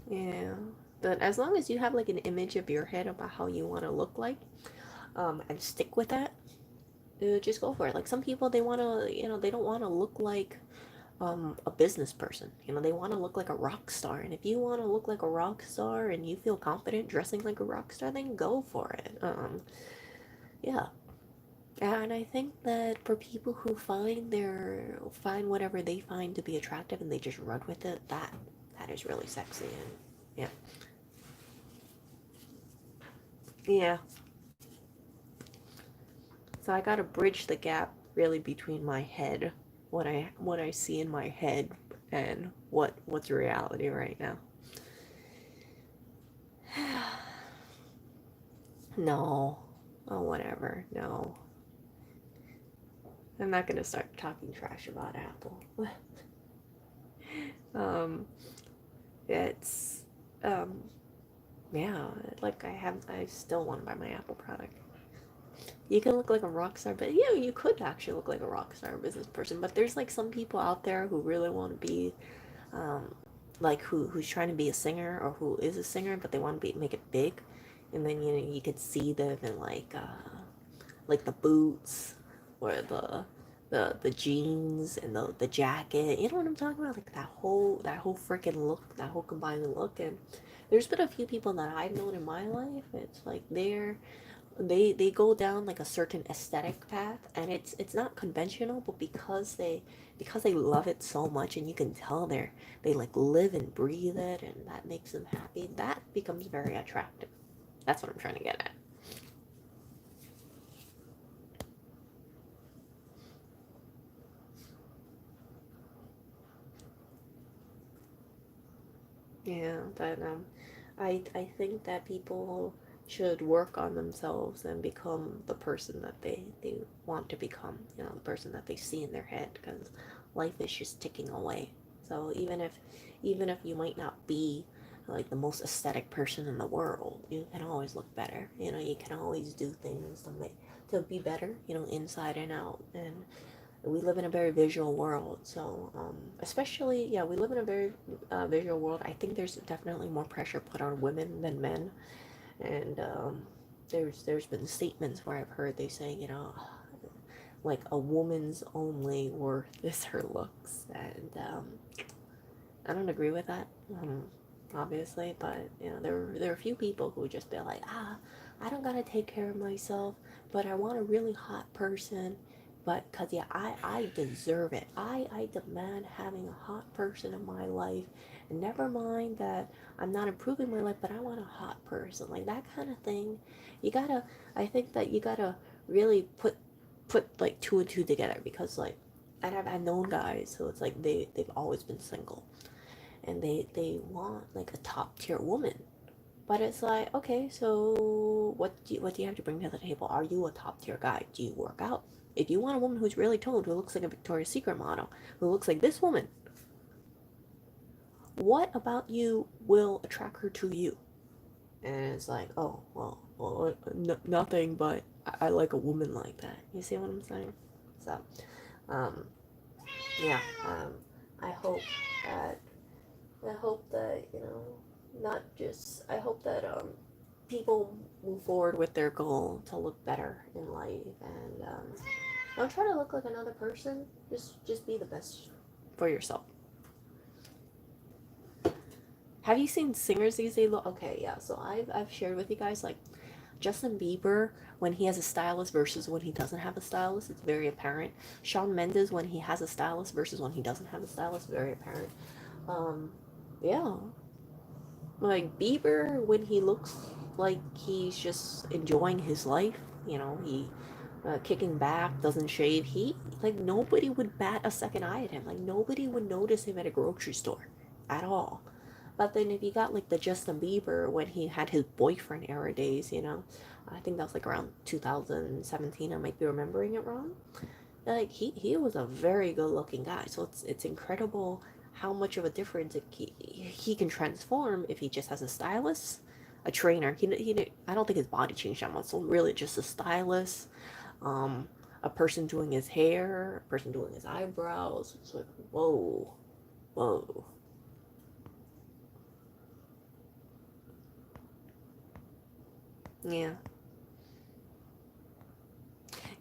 Yeah. But as long as you have like an image of your head about how you want to look like, and stick with that, just go for it. Like some people, they want to, they don't want to look like a business person. They want to look like a rock star. And if you want to look like a rock star and you feel confident dressing like a rock star, then go for it. Yeah. And I think that for people who find whatever they find to be attractive and they just run with it, that is really sexy. And yeah. Yeah. So I gotta bridge the gap really between my head what I see in my head and what's reality right now. No. Oh, whatever. No. I'm not gonna start talking trash about Apple. um, it's um, yeah. Like I still want to buy my Apple product. You can look like a rock star, but yeah, you could actually look like a rock star business person. But there's like some people out there who really want to be, um, like who's trying to be a singer or who is a singer, but they want to be make it big, and then you could see them in like the boots or the jeans and the jacket. You know what I'm talking about? Like that whole freaking look, that whole combined look. And there's been a few people that I've known in my life. It's like they go down like a certain aesthetic path, and it's not conventional, but because they love it so much, and you can tell they like live and breathe it, and that makes them happy. That becomes very attractive. That's what I'm trying to get at. Yeah, but I think that people should work on themselves and become the person that they want to become. You know, the person that they see in their head, because life is just ticking away. So even if you might not be like the most aesthetic person in the world, you can always look better. You know, you can always do things to be better. You know, inside and out. And we live in a very visual world. So, especially, yeah, we live in a very visual world. I think there's definitely more pressure put on women than men. And there's been statements where I've heard they say, like a woman's only worth is her looks. And I don't agree with that, obviously. But, there are a few people who just be like, I don't gotta take care of myself, but I want a really hot person. But because, yeah, I deserve it. I demand having a hot person in my life. And never mind that I'm not improving my life, but I want a hot person. Like that kind of thing. You gotta, I think that you gotta really put like two and two together, because like, and I've known guys who it's like they've always been single, and they want like a top tier woman. But it's like, okay, so what do you have to bring to the table? Are you a top tier guy? Do you work out? If you want a woman who's really toned, who looks like a Victoria's Secret model, who looks like this woman, what about you will attract her to you? And it's like, oh, well, nothing, but I like a woman like that. You see what I'm saying? So, um, yeah, I hope that I hope that, not just, I hope that people move forward with their goal to look better in life, and don't try to look like another person. Just be the best for yourself. Have you seen singers these days? Okay, yeah. So I've shared with you guys like Justin Bieber when he has a stylist versus when he doesn't have a stylist. It's very apparent. Shawn Mendes when he has a stylist versus when he doesn't have a stylist. Very apparent. Um, yeah, like Bieber when he looks like he's just enjoying his life. He kicking back, doesn't shave. He like nobody would bat a second eye at him. Like nobody would notice him at a grocery store at all. But then if you got like the Justin Bieber when he had his boyfriend era days, I think that was like around 2017. I might be remembering it wrong. Like he was a very good looking guy. So it's incredible how much of a difference he can transform if he just has a stylist, a trainer. I don't think his body changed that much. So really just a stylist, um, a person doing his hair, a person doing his eyebrows. It's like whoa, whoa. Yeah.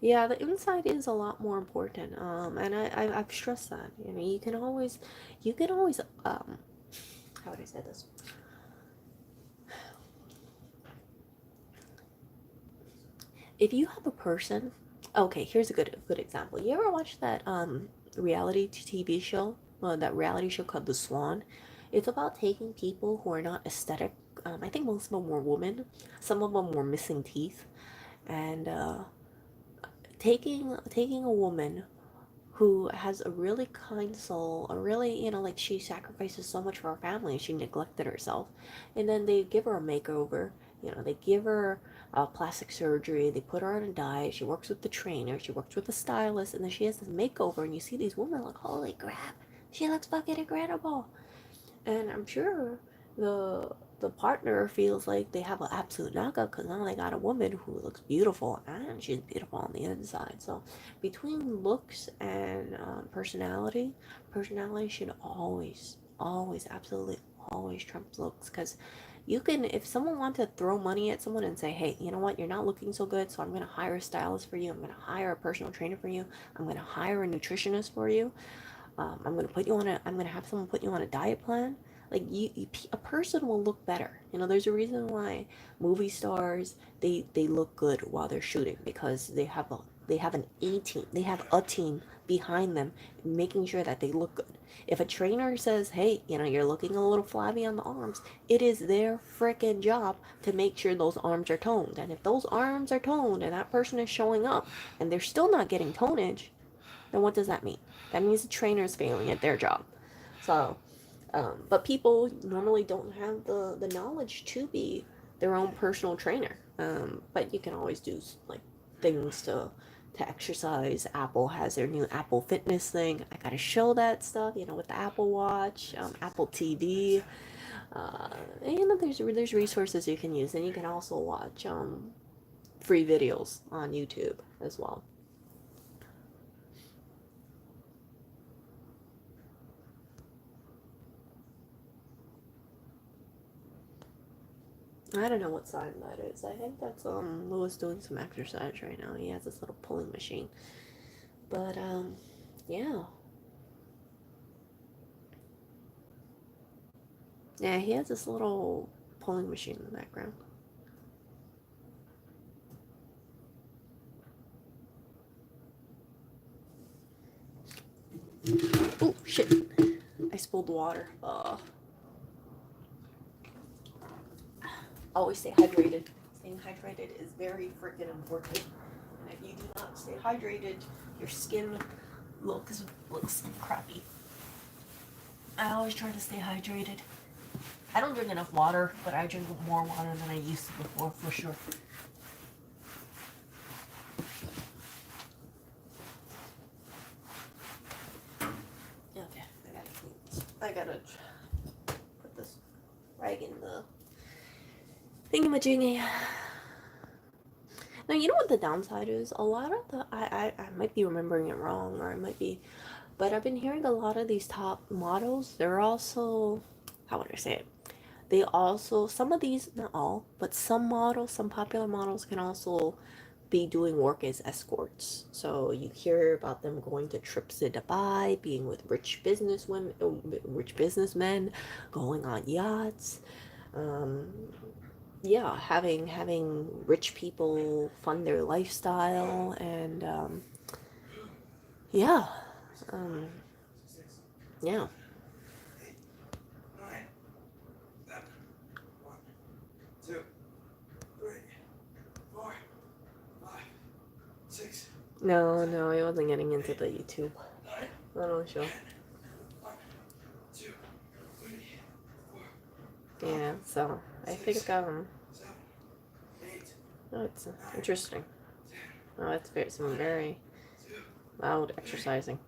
Yeah, the inside is a lot more important. And I've stressed that. You can always, how would I say this? If you have a person, okay, here's a good example. You ever watch that reality TV show? That reality show called The Swan. It's about taking people who are not aesthetic. I think most of them were women. Some of them were missing teeth, and taking a woman who has a really kind soul, a really, like she sacrifices so much for her family, she neglected herself. And then they give her a makeover, they give her plastic surgery, they put her on a diet, she works with the trainer, she works with the stylist, and then she has this makeover, and you see these women like, holy crap, she looks fucking incredible. And I'm sure the the partner feels like they have an absolute knockout because now they got a woman who looks beautiful and she's beautiful on the inside. So between looks and personality should always, absolutely always trump looks. Because you can, if someone wants to throw money at someone and say, hey, you know what, you're not looking so good, so I'm going to hire a stylist for you, I'm going to hire a personal trainer for you, I'm going to hire a nutritionist for you, I'm gonna have someone put you on a diet plan. Like a person will look better. There's a reason why movie stars they look good while they're shooting, because they have an A team, they have a team behind them making sure that they look good. If a trainer says, hey, you're looking a little flabby on the arms, it is their freaking job to make sure those arms are toned. And if those arms are toned and that person is showing up and they're still not getting tonage, then what does that mean? That means the trainer is failing at their job. So, but people normally don't have the knowledge to be their own personal trainer. But you can always do like things to exercise. Apple has their new Apple Fitness thing. I gotta show that stuff, with the Apple Watch, Apple TV. And there's resources you can use, and you can also watch free videos on YouTube as well. I don't know what sign that is. I think that's Lewis doing some exercise right now. He has this little pulling machine. But yeah. Yeah, he has this little pulling machine in the background. Oh shit. I spilled water. Always stay hydrated. Staying hydrated is very freaking important. And if you do not stay hydrated, your skin looks crappy. I always try to stay hydrated. I don't drink enough water, but I drink more water than I used to before, for sure. Okay, I gotta put this rag in the thingamajiggy. Now, you know what the downside is? A lot of I might be remembering it wrong, or I might be, but I've been hearing a lot of these top models, they're also, how would I say it? They also, some of these, not all, but some popular models can also be doing work as escorts. So you hear about them going to trips to Dubai, being with rich businessmen, going on yachts. Yeah, having rich people fund their lifestyle, and yeah, um, yeah. No, I wasn't getting into the YouTube. I don't show. Yeah, so I think oh, it's interesting. Oh, it's some very loud exercising,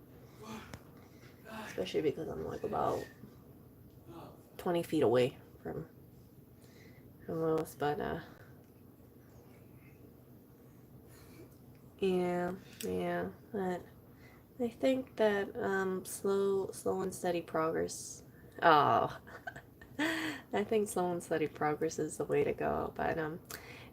especially because I'm like about 20 feet away from Lewis. But yeah, but I think that slow and steady progress. Oh, I think slow and steady progress is the way to go. But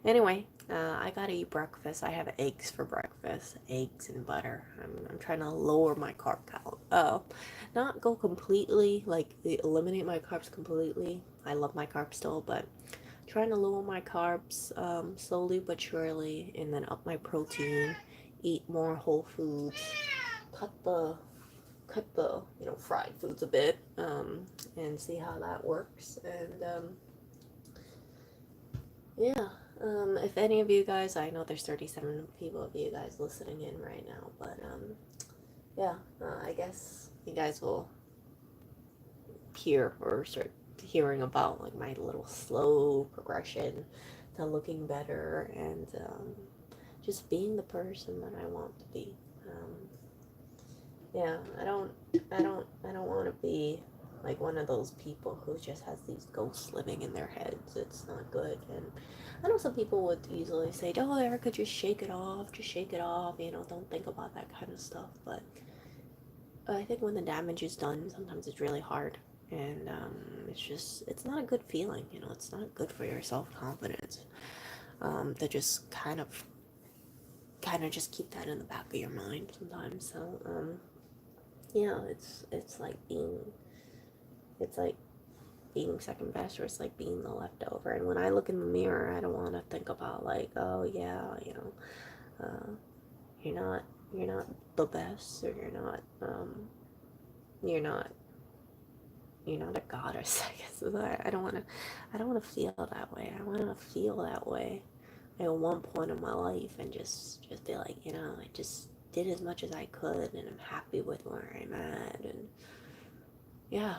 anyway, I gotta eat breakfast. I have eggs for breakfast, eggs and butter. I'm trying to lower my carb count. Not go completely, like eliminate my carbs completely. I love my carbs still, but trying to lower my carbs slowly but surely, and then up my protein, eat more whole foods, cut the fried foods a bit, and see how that works. And yeah, if any of you guys, I know there's 37 people of you guys listening in right now, but yeah, I guess you guys will hear or start hearing about like my little slow progression to looking better and just being the person that I want to be. Um, yeah, I don't want to be like one of those people who just has these ghosts living in their heads. It's not good. And I know some people would easily say, "Oh, Erica, just shake it off. Just shake it off. You know, don't think about that kind of stuff." But I think when the damage is done, sometimes it's really hard. And it's not a good feeling. You know, it's not good for your self confidence to just kind of just keep that in the back of your mind sometimes. So, yeah, it's like being second best, or it's like being the leftover. And when I look in the mirror, I don't want to think about like, oh yeah, you know, you're not you're not the best, or you're not you're not a goddess. I guess I don't want to feel that way. I want to feel that way at one point in my life, and just be like, you know, I just did as much as I could, and I'm happy with where I'm at. And yeah.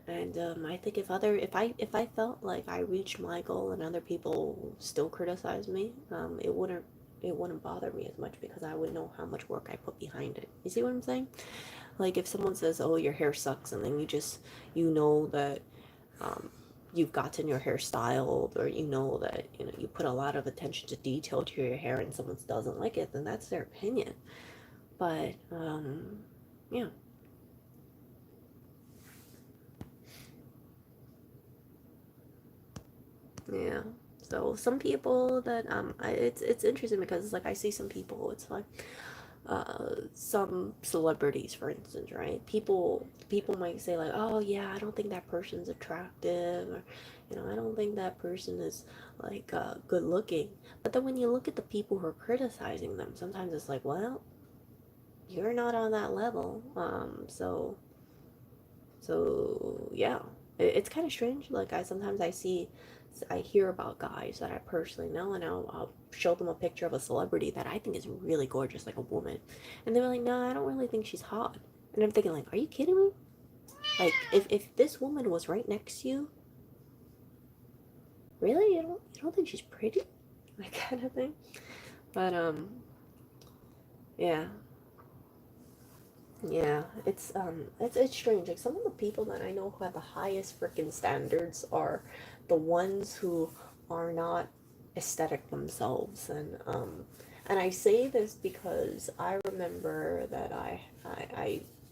And I think if I felt like I reached my goal and other people still criticize me, it wouldn't bother me as much, because I would know how much work I put behind it. You see what I'm saying? Like if someone says, "Oh, your hair sucks," and then you know that um, you've gotten your hair styled, or you know that you put a lot of attention to detail to your hair, and someone doesn't like it, then that's their opinion. But yeah. Yeah. So some people that it's interesting, because it's like I see some people, it's like some celebrities, for instance, right? People might say like, "Oh yeah, I don't think that person's attractive," or "I don't think that person is like good looking." But then when you look at the people who are criticizing them, sometimes it's like, "Well, you're not on that level." So yeah, it's kind of strange. Like I hear about guys that I personally know, and I'll show them a picture of a celebrity that I think is really gorgeous, like a woman, and they're like, "No, I don't really think she's hot." And I'm thinking, like, are you kidding me? Like, if this woman was right next to you, really, you don't think she's pretty, like kind of thing. But yeah, yeah, it's strange. Like some of the people that I know who have the highest freaking standards are the ones who are not aesthetic themselves. And I say this because I remember that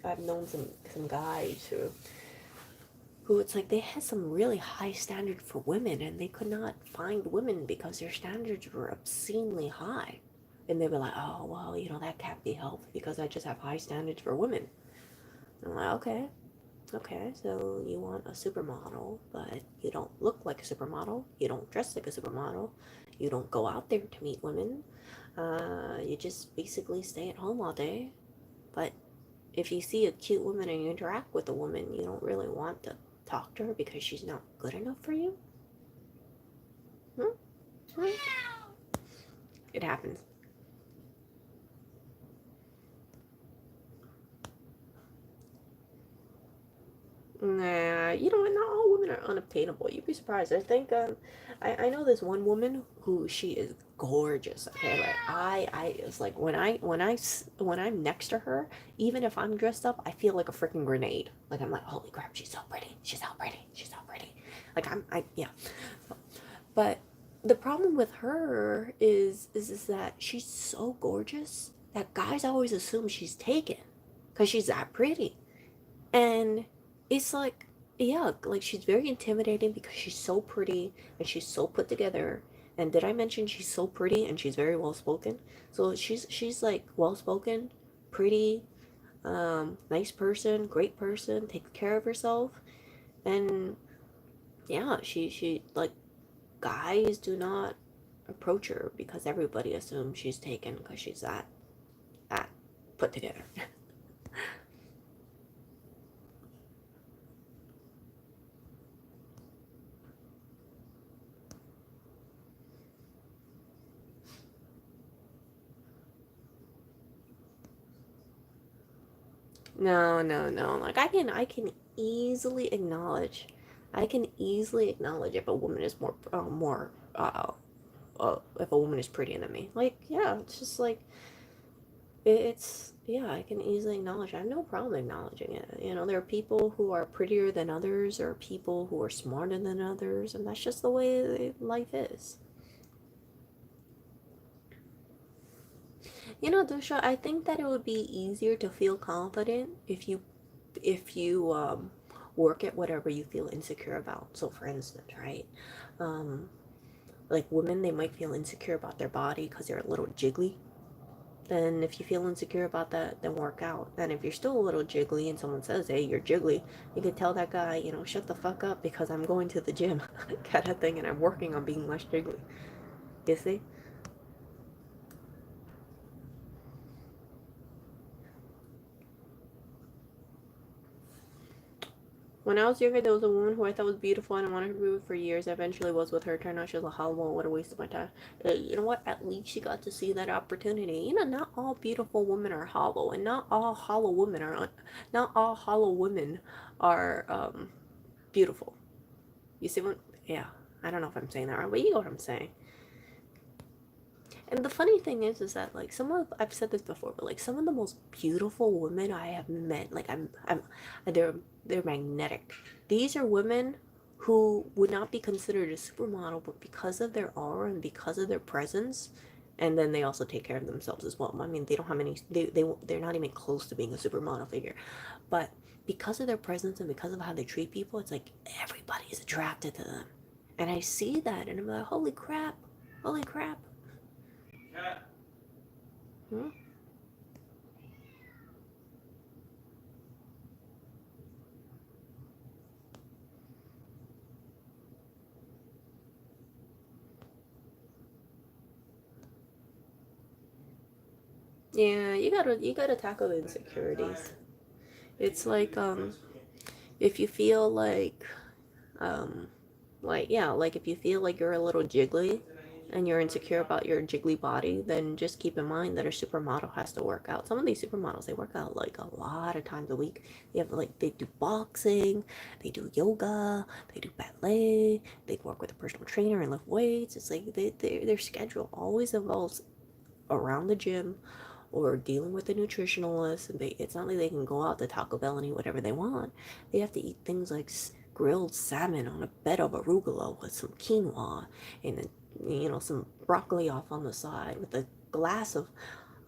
I've known some guys who it's like they had some really high standard for women, and they could not find women because their standards were obscenely high. And they were like, "Oh well, that can't be helped because I just have high standards for women." I'm like, okay, okay, so you want a supermodel, but you don't look like a supermodel, you don't dress like a supermodel, you don't go out there to meet women, you just basically stay at home all day. But if you see a cute woman and you interact with a woman, you don't really want to talk to her because she's not good enough for you? Hmm? Hmm? It happens. Nah, not all women are unobtainable. You'd be surprised. I think I know this one woman who she is gorgeous. Okay, like I it's like when I'm next to her, even if I'm dressed up, I feel like a freaking grenade. Like I'm like, holy crap, she's so pretty. She's so pretty. She's so pretty. Like I yeah. But the problem with her is that she's so gorgeous that guys always assume she's taken because she's that pretty. And it's like, yeah, like she's very intimidating because she's so pretty and she's so put together. And did I mention she's so pretty and she's very well spoken? So she's like well spoken, pretty, nice person, great person, takes care of herself. And yeah, she like guys do not approach her because everybody assumes she's taken because she's that put together. No, no, no. Like I can easily acknowledge, I can easily acknowledge if a woman is if a woman is prettier than me. Like, yeah, it's just like it's yeah, I can easily acknowledge. I have no problem acknowledging it. You know, there are people who are prettier than others, or people who are smarter than others, and that's just the way life is. You know, Dusha, I think that it would be easier to feel confident if you work at whatever you feel insecure about. So, for instance, right, um, like women, they might feel insecure about their body because they're a little jiggly. Then, if you feel insecure about that, then work out. And if you're still a little jiggly and someone says, "Hey, you're jiggly," you could tell that guy, you know, shut the fuck up because I'm going to the gym, kind of thing, and I'm working on being less jiggly. You see? When I was younger, there was a woman who I thought was beautiful and I wanted to be with for years. I eventually was with her. Turned out she was a hollow. What a waste of my time. You know what? At least she got to see that opportunity. You know, not all beautiful women are hollow, and not all hollow women are beautiful. You see what? Yeah. I don't know if I'm saying that right, but you know what I'm saying. And the funny thing is that like I've said this before, but like some of the most beautiful women I have met, like they're they're magnetic. These are women who would not be considered a supermodel, but because of their aura and because of their presence, and then they also take care of themselves as well. I mean, they don't have any, they're not even close to being a supermodel figure, but because of their presence and because of how they treat people, it's like everybody is attracted to them. And I see that, and I'm like, holy crap. Hmm? Yeah, you gotta tackle the insecurities. It's if you feel like if you feel like you're a little jiggly and you're insecure about your jiggly body, then just keep in mind that a supermodel has to work out. Some of these supermodels, they work out like a lot of times a week. They do boxing, they do yoga, they do ballet, they work with a personal trainer and lift weights. It's like their schedule always involves around the gym or dealing with a nutritionalist, and it's not like they can go out to Taco Bell and eat whatever they want. They have to eat things like grilled salmon on a bed of arugula with some quinoa and some broccoli off on the side with a glass of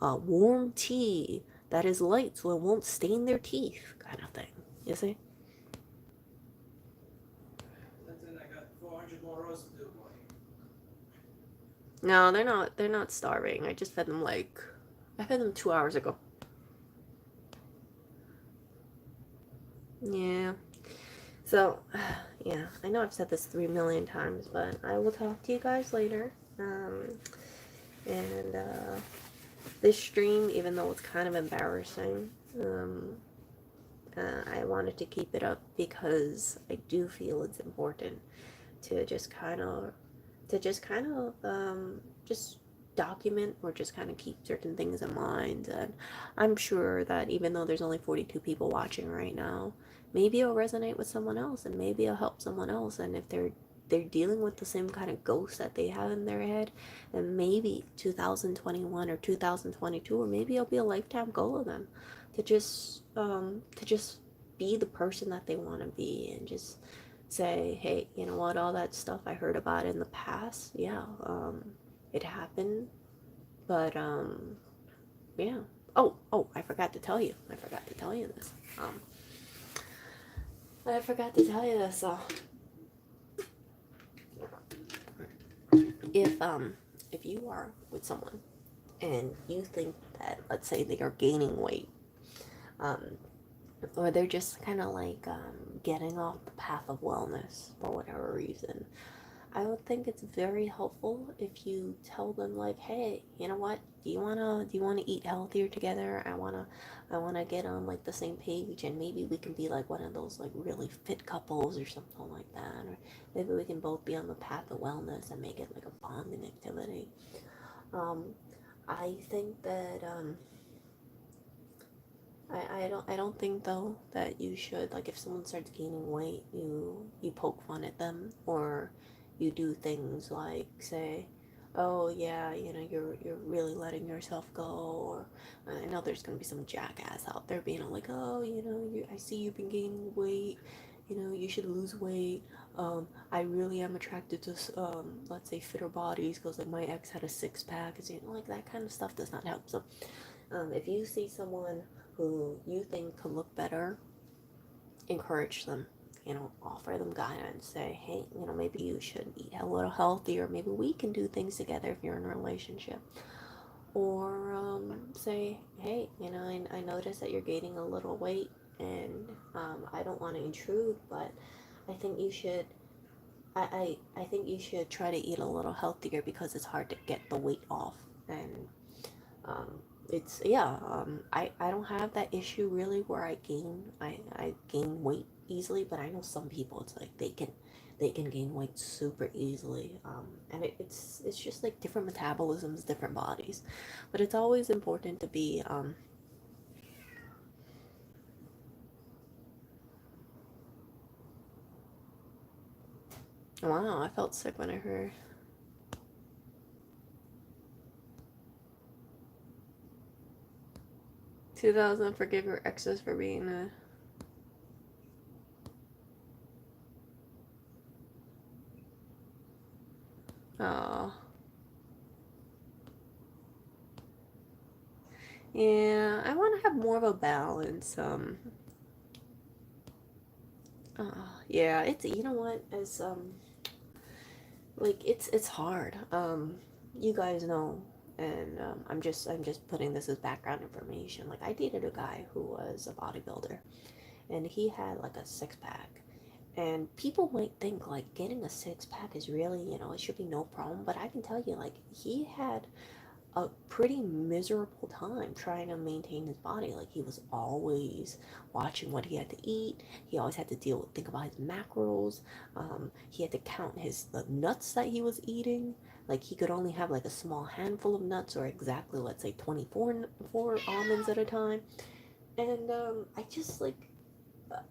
warm tea that is light so it won't stain their teeth, kind of thing. You see? No, they're not. They're not starving. I fed them 2 hours ago. Yeah. So, yeah, I know I've said this 3 million times, but I will talk to you guys later. And this stream, even though it's kind of embarrassing, I wanted to keep it up because I do feel it's important to just kind of just document or just kind of keep certain things in mind. And I'm sure that even though there's only 42 people watching right now, maybe it'll resonate with someone else and maybe it'll help someone else. And if they're dealing with the same kind of ghosts that they have in their head, then maybe 2021 or 2022 or maybe it'll be a lifetime goal of them to just be the person that they want to be and just say, hey, you know what, all that stuff I heard about in the past, yeah, it happened, but yeah. Oh, I forgot to tell you. I forgot to tell you this. I forgot to tell you this. If you are with someone and you think that, let's say, they are gaining weight, um, or they're just kind of like getting off the path of wellness for whatever reason, I would think it's very helpful if you tell them like, hey, you know what? Do you wanna eat healthier together? I wanna get on like the same page, and maybe we can be like one of those like really fit couples or something like that, or maybe we can both be on the path of wellness and make it like a bonding activity. Um, I think that I don't think though that you should, like, if someone starts gaining weight, you poke fun at them, or you do things like say, oh yeah, you're really letting yourself go, or I know there's gonna be some jackass out there being like, oh, I see you've been gaining weight, you should lose weight. I really am attracted to let's say fitter bodies because like my ex had a six pack, like that kind of stuff does not help. So if you see someone who you think could look better, encourage them. Offer them guidance. Say, hey, maybe you should eat a little healthier. Maybe we can do things together if you're in a relationship. Or say, hey, I noticed that you're gaining a little weight, and I don't want to intrude, but I think you should. I think you should try to eat a little healthier because it's hard to get the weight off. And um, it's yeah. I don't have that issue really where I gain weight easily, but I know some people it's like they can gain weight super easily. And it's just like different metabolisms, different bodies, but it's always important to be. Wow, I felt sick when I heard 2000. Forgive your exes for being a. Oh, yeah. I want to have more of a balance. Yeah. It's what as like it's hard. You guys know, and I'm just putting this as background information. Like I dated a guy who was a bodybuilder, and he had like a six pack. And people might think like getting a six pack is really, it should be no problem. But I can tell you, like he had a pretty miserable time trying to maintain his body. Like he was always watching what he had to eat. He always had to think about his macros. He had to count the nuts that he was eating. Like he could only have like a small handful of nuts, or exactly let's say 24 four almonds at a time. And I just like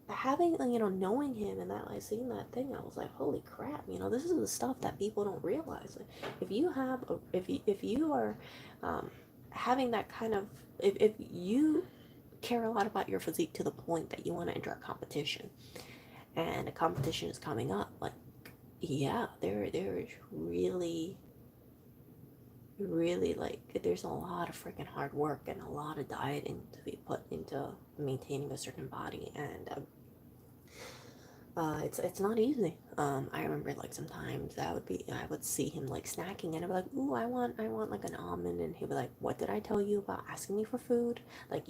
having knowing him and that like seeing that thing, I was like, holy crap, this is the stuff that people don't realize. Like, if you are um, having that kind of if you care a lot about your physique to the point that you want to enter a competition, and a competition is coming up, like yeah, there is really like there's a lot of freaking hard work and a lot of dieting to be put into maintaining a certain body. And it's not easy. I remember like sometimes I would see him like snacking, and I'd be like, ooh, I want like an almond, and he'd be like, what did I tell you about asking me for food? Like,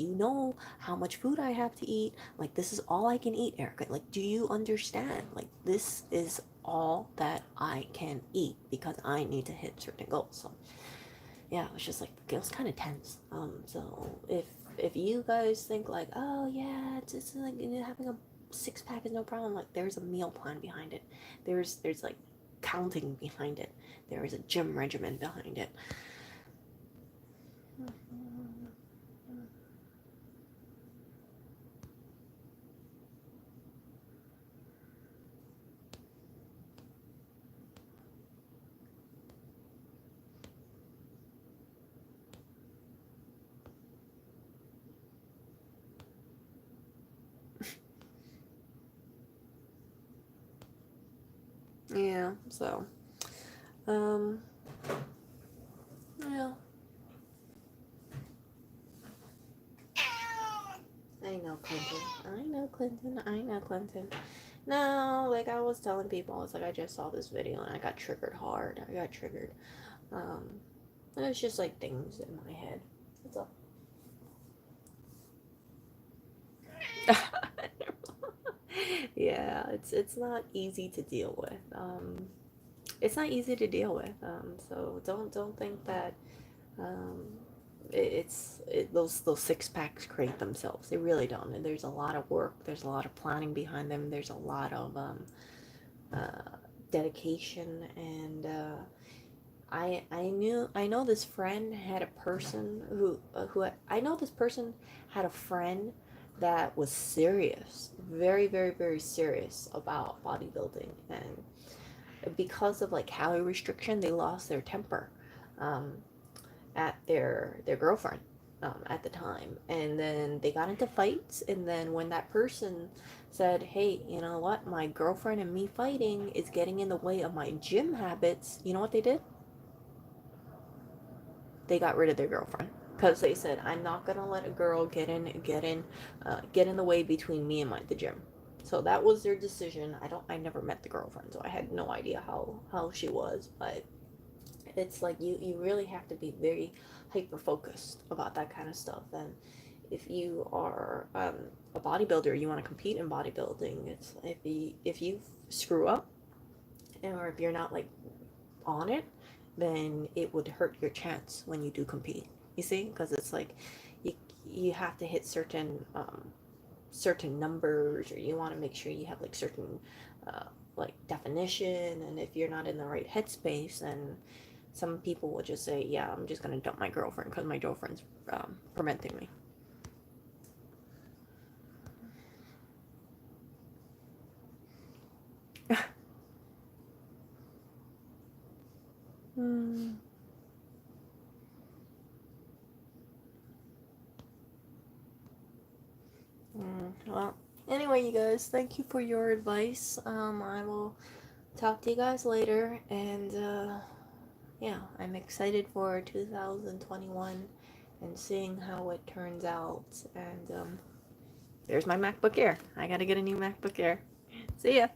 how much food I have to eat. Like, this is all I can eat, Erica. Like, do you understand? Like, this is all that I can eat because I need to hit certain goals. So yeah, it was just like it was kind of tense. So if you guys think like, oh yeah, it's like having a six pack is no problem, like there's a meal plan behind it. There's like counting behind it. There is a gym regimen behind it. Yeah. So um yeah. I know Clinton. I know Clinton. I know Clinton. No, like I was telling people, I was like, I just saw this video and I got triggered hard. I got triggered. Um, and it's just like things in my head. That's all. Yeah, it's not easy to deal with. It's not easy to deal with. So don't think that um, those six packs create themselves. They really don't. And there's a lot of work. There's a lot of planning behind them. There's a lot of uh, dedication, and I know this friend had a person who I know this person had a friend that was serious, very very very serious about bodybuilding, and because of like calorie restriction, they lost their temper um, at their girlfriend at the time, and then they got into fights, and then when that person said, "Hey, you know what? My girlfriend and me fighting is getting in the way of my gym habits," you know what they did? They got rid of their girlfriend because they said, "I'm not gonna let a girl get in the way between me and the gym." So that was their decision. I never met the girlfriend, so I had no idea how she was, but it's like you really have to be very hyper focused about that kind of stuff. And if you are a bodybuilder, you want to compete in bodybuilding, it's if you screw up, or if you're not like on it, then it would hurt your chance when you do compete. You see, because it's like you you have to hit certain numbers, or you want to make sure you have like certain like definition. And if you're not in the right headspace, then some people will just say, "Yeah, I'm just gonna dump my girlfriend because my girlfriend's preventing me." Hmm. Well, anyway, you guys, thank you for your advice. I will talk to you guys later, and yeah, I'm excited for 2021 and seeing how it turns out. And there's my MacBook Air. I gotta get a new MacBook Air. See ya.